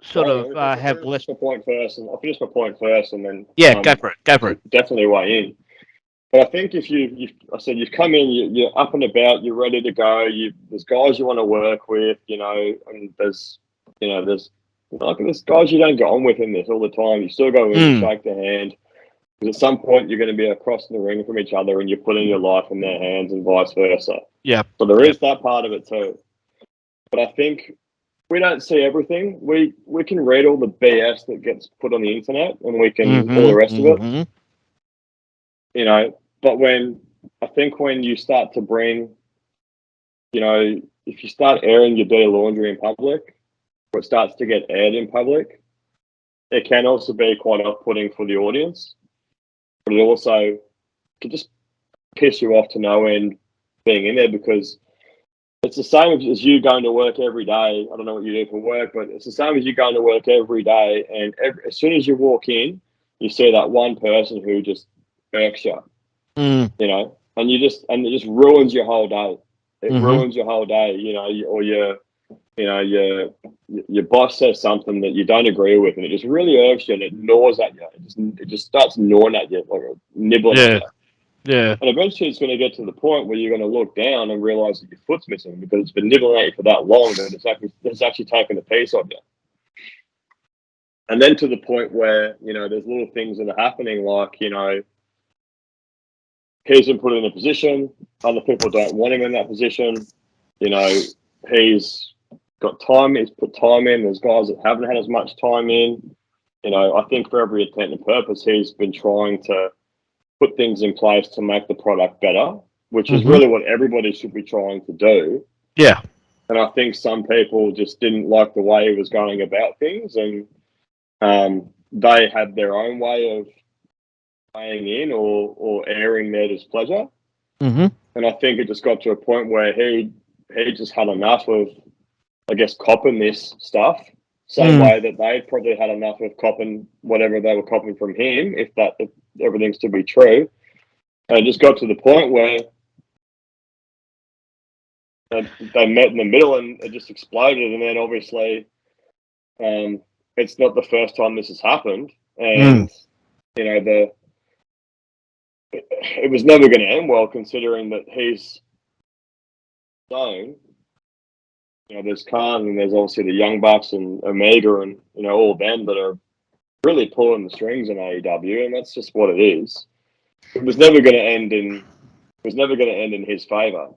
sort of have less. My point first, and I'll finish my point first, and then Go for it. Definitely weigh in. But I think if you've come in, you're up and about, you're ready to go. There's guys you want to work with, and there's guys you don't get on with in this all the time. You still go in and shake their hand, because at some point you're going to be across the ring from each other, and you're putting your life in their hands, and vice versa. Yeah. So there is that part of it too. But I think we don't see everything. We can read all the BS that gets put on the internet, and we can all the rest of it. But when you start to bring, if you start airing your dirty laundry in public, or it starts to get aired in public, it can also be quite off-putting for the audience. But it also can just piss you off to no end being in there, because it's the same as you going to work every day. I don't know what you do for work, but it's the same as you going to work every day, and as soon as you walk in, you see that one person who just irks you. And it just ruins your whole day. It ruins your whole day, or your boss says something that you don't agree with, and it just really irks you, and it gnaws at you. It just starts gnawing at you, like nibbling at you. Yeah. And eventually it's going to get to the point where you're going to look down and realize that your foot's missing, because it's been nibbling at you for that long that it's actually taken a piece of you. And then to the point where, there's little things that are happening, like, he's been put in a position, other people don't want him in that position. He's got time, he's put time in. There's guys that haven't had as much time in. I think for every intent and purpose, he's been trying to put things in place to make the product better, which is really what everybody should be trying to do. Yeah. And I think some people just didn't like the way he was going about things, and they had their own way of weighing in or airing their displeasure. And I think it just got to a point where he just had enough of, I guess, copping this stuff, same way that they probably had enough of copping whatever they were copping from him, if everything's to be true. And it just got to the point where they met in the middle, and it just exploded. And then obviously, it's not the first time this has happened, and it was never going to end well, considering that he's known there's Khan and there's obviously the Young Bucks and Omega and all them that are really pulling the strings in AEW, and that's just what it is. It was never going to end in. It was never going to end in his favour.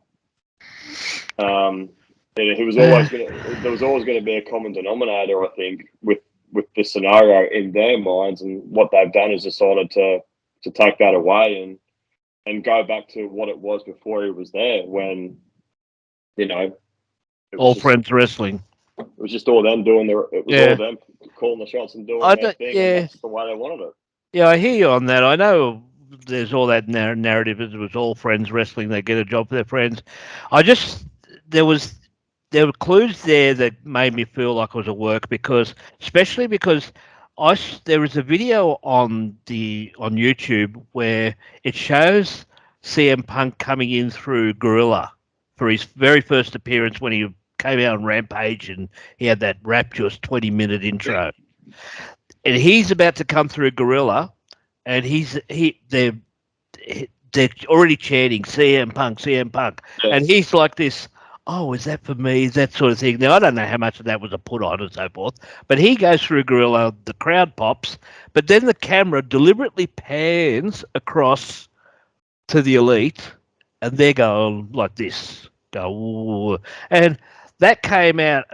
He was always going to. There was always going to be a common denominator, I think, with this scenario in their minds, and what they've done is decided to take that away and go back to what it was before he was there, when it All was Friends Wrestling. It was just all them doing their. It was all them calling the shots and doing their thing, and that's the way they wanted it. Yeah, I hear you on that. I know there's all that narrative. It was all friends wrestling. They get a job for their friends. There were clues there that made me feel like it was a work, especially because there was a video on YouTube where it shows CM Punk coming in through Gorilla for his very first appearance when he came out on Rampage, and he had that rapturous 20-minute intro. And he's about to come through Gorilla, and they're already chanting CM Punk, CM Punk, and he's like this. Oh, is that for me? That sort of thing. Now, I don't know how much of that was a put on and so forth, but he goes through Gorilla, the crowd pops, but then the camera deliberately pans across to the Elite, and they're going like this. Go, and that came out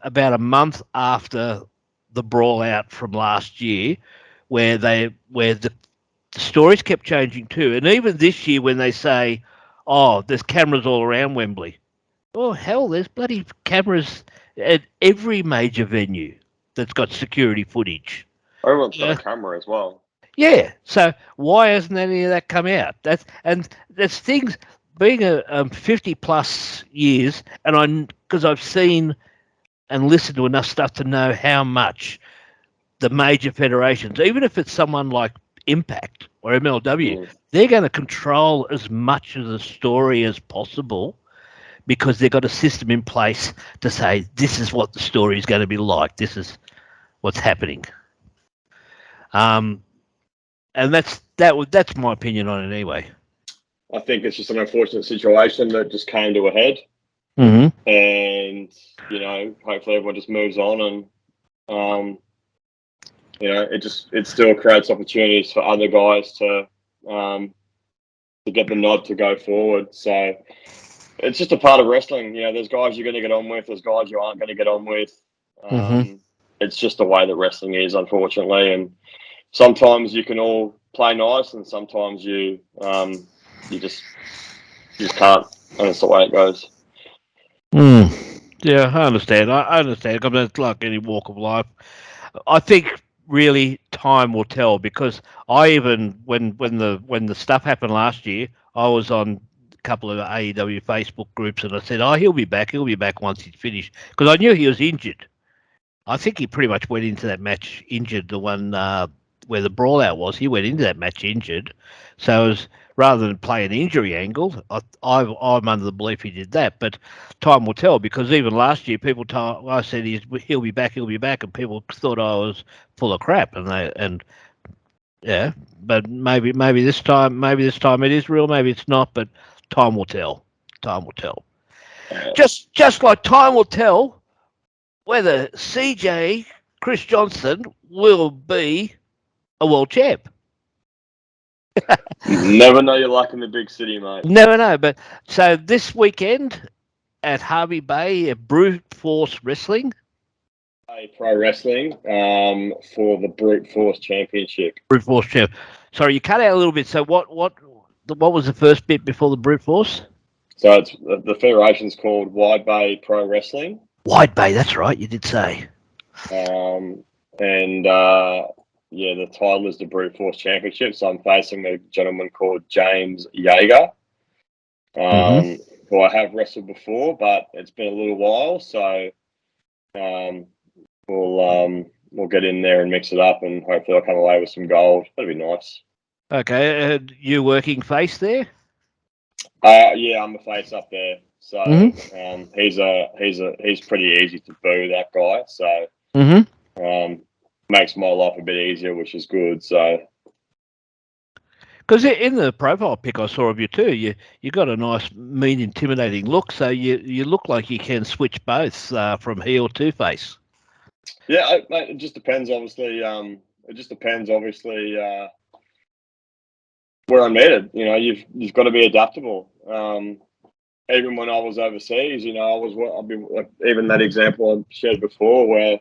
about a month after the brawl out from last year, where the stories kept changing too. And even this year, when they say, "Oh, there's cameras all around Wembley," oh hell, there's bloody cameras at every major venue that's got security footage. Everyone's got a camera as well. Yeah. So why hasn't any of that come out? That's things. Being a 50+ years, and because I've seen and listened to enough stuff to know how much the major federations, even if it's someone like Impact or MLW, they're going to control as much of the story as possible, because they've got a system in place to say, this is what the story is going to be like. This is what's happening. And that's my opinion on it anyway. I think it's just an unfortunate situation that just came to a head. Mm-hmm. And, hopefully everyone just moves on, and, it still creates opportunities for other guys to get the nod to go forward. So it's just a part of wrestling. There's guys you're going to get on with, there's guys you aren't going to get on with. It's just the way that wrestling is, unfortunately. And sometimes you can all play nice, and sometimes you just can't, and it's the way it goes. Yeah, I understand. I understand. I mean, it's like any walk of life. I think really time will tell, because I even when the stuff happened last year, I was on a couple of AEW Facebook groups, and I said, "Oh, he'll be back. He'll be back once he's finished," because I knew he was injured. I think he pretty much went into that match injured. The one where the brawl out was, he went into that match injured. So it was, rather than play an injury angle, I'm under the belief he did that. But time will tell, because even last year, I said he'll be back, and people thought I was full of crap, but maybe this time it is real, maybe it's not, but time will tell. Time will tell. Just like time will tell whether CJ Chris Johnson will be a world champ. Never know your luck in the big city, mate. Never know. But so this weekend at Harvey Bay, Brute Force Wrestling. Pro Wrestling for the Brute Force Championship. Brute Force Champ. Sorry, you cut out a little bit. So what was the first bit before the Brute Force? So it's the federation's called Wide Bay Pro Wrestling. Wide Bay, that's right. You did say. The title is the Brute Force Championship. So I'm facing a gentleman called James Yeager, who I have wrestled before, but it's been a little while. So we'll get in there and mix it up, and hopefully I'll come away with some gold. That'd be nice. Okay, you working face there? Yeah, I'm a face up there. So he's pretty easy to boo, that guy. So makes my life a bit easier, which is good. So Because in the profile pic I saw of you too, you got a nice, mean, intimidating look. So you look like you can switch both from heel to face. Yeah, mate, it just depends. Obviously, it just depends. Obviously, where I'm needed. You know, you've got to be adaptable. Even when I was overseas, you know, I've been even that example I shared before, where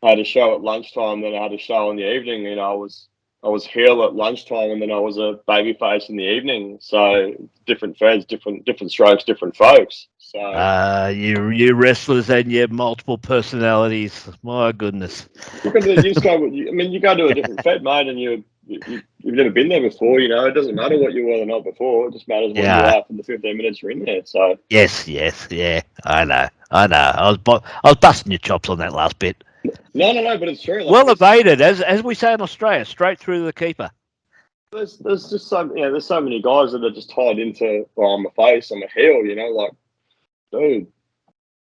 I had a show at lunchtime, then I had a show in the evening. You know, I was heel at lunchtime, and then I was a baby face in the evening. So different feds, different strokes, different folks. So You wrestlers and your multiple personalities. My goodness. you just go. I mean, you go to a different fed, mate, and you've never been there before. You know, it doesn't matter what you were the night before. It just matters what you Yeah. are for the 15 minutes you're in there. So Yes. Yeah. I know. I was busting your chops on that last bit. no, but it's true. Like Well evaded, as we say in Australia, straight through the keeper. there's just there's so many guys that are just tied into, well, I'm a face, I'm a heel. You know, like, dude,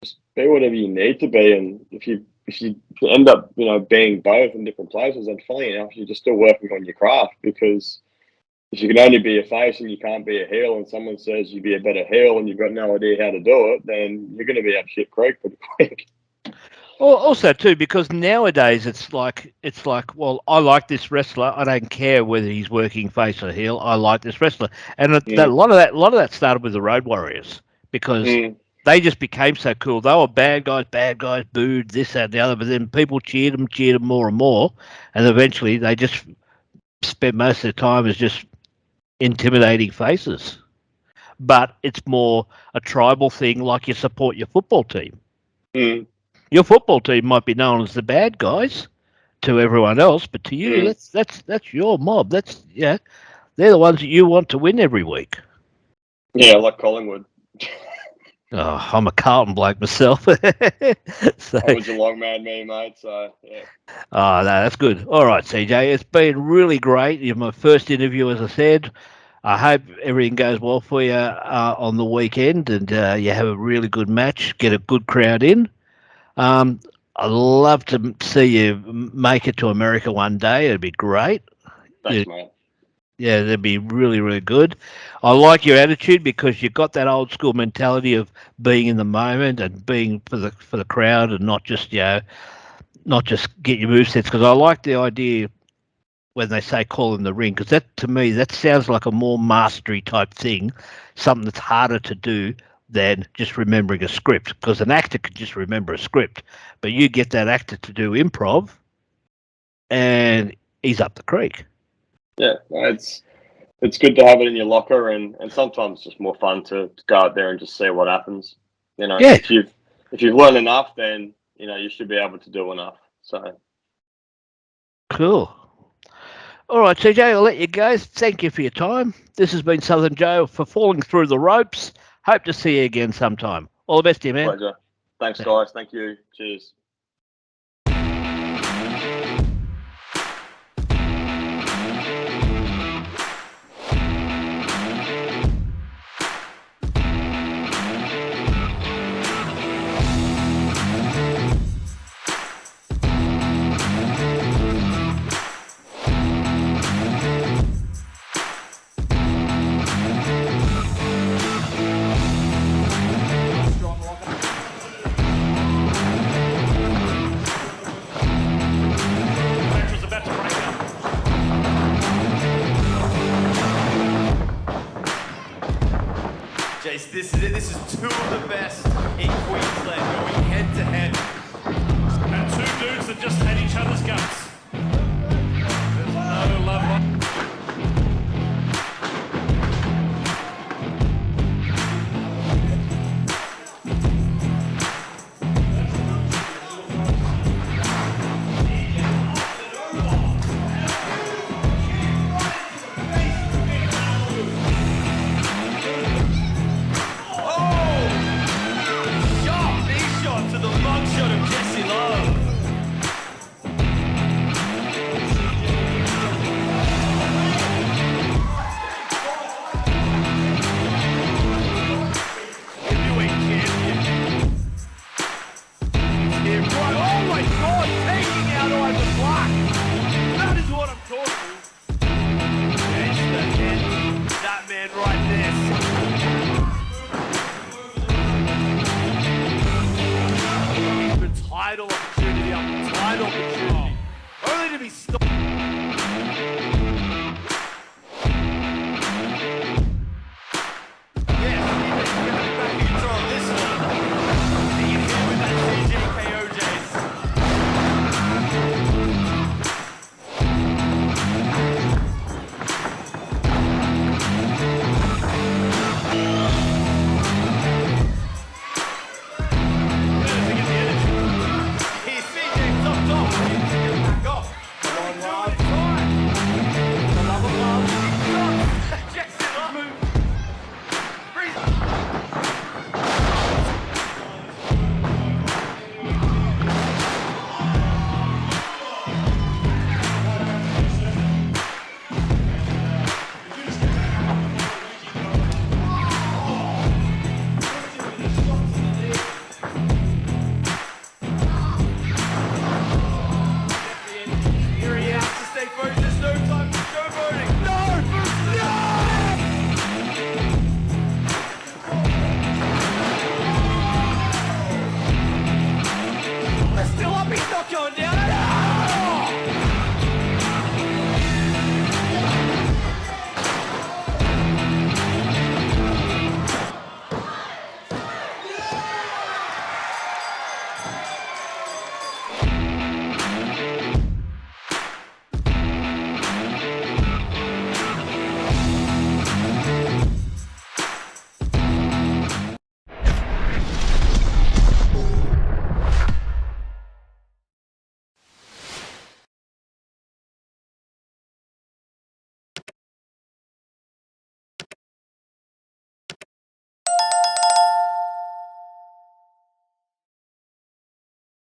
just be whatever you need to be, and if you end up, you know, being both in different places, then funny enough, you're just still working on your craft. Because if you can only be a face and you can't be a heel, and someone says you be a better heel and you've got no idea how to do it, then you're going to be up shit creek pretty quick. Also, too, because nowadays it's like, well, I like this wrestler. I don't care whether he's working face or heel. I like this wrestler, and a lot of that started with the Road Warriors, because they just became so cool. They were bad guys, booed this, that, and the other. But then people cheered them more and more, and eventually they just spent most of their time as just intimidating faces. But it's more a tribal thing, like you support your football team. Your football team might be known as the bad guys to everyone else, but to you, that's your mob. They're the ones that you want to win every week. Yeah, like Collingwood. Oh, I'm a Carlton bloke myself. So, I was a long man, me, mate. So yeah. Oh, no, that's good. All right, CJ, it's been really great. You're my first interview, as I said. I hope everything goes well for you on the weekend, and you have a really good match. Get a good crowd in. I'd love to see you make it to America one day. It'd be great. Thanks, mate. Yeah, that'd be really, really good. I like your attitude, because you've got that old school mentality of being in the moment and being for the crowd, and not just not just get your movesets. Because I like the idea when they say call in the ring, because that, to me, that sounds like a more mastery type thing, something that's harder to do than just remembering a script. Because an actor can just remember a script, but you get that actor to do improv, and he's up the creek. Yeah, it's good to have it in your locker, and sometimes it's just more fun to go out there and just see what happens. You know, Yeah. if you've learned enough, then you know you should be able to do enough. So Cool. All right, CJ, I'll let you go. Thank you for your time. This has been Southern Joe for Falling Through the Ropes. Hope to see you again sometime. All the best to you, man. pleasure. Thanks, guys. Thank you. Cheers. Jace, this is it. This is two of the best in Queensland going head to head. And two dudes that just hate each other's guts. There's no love.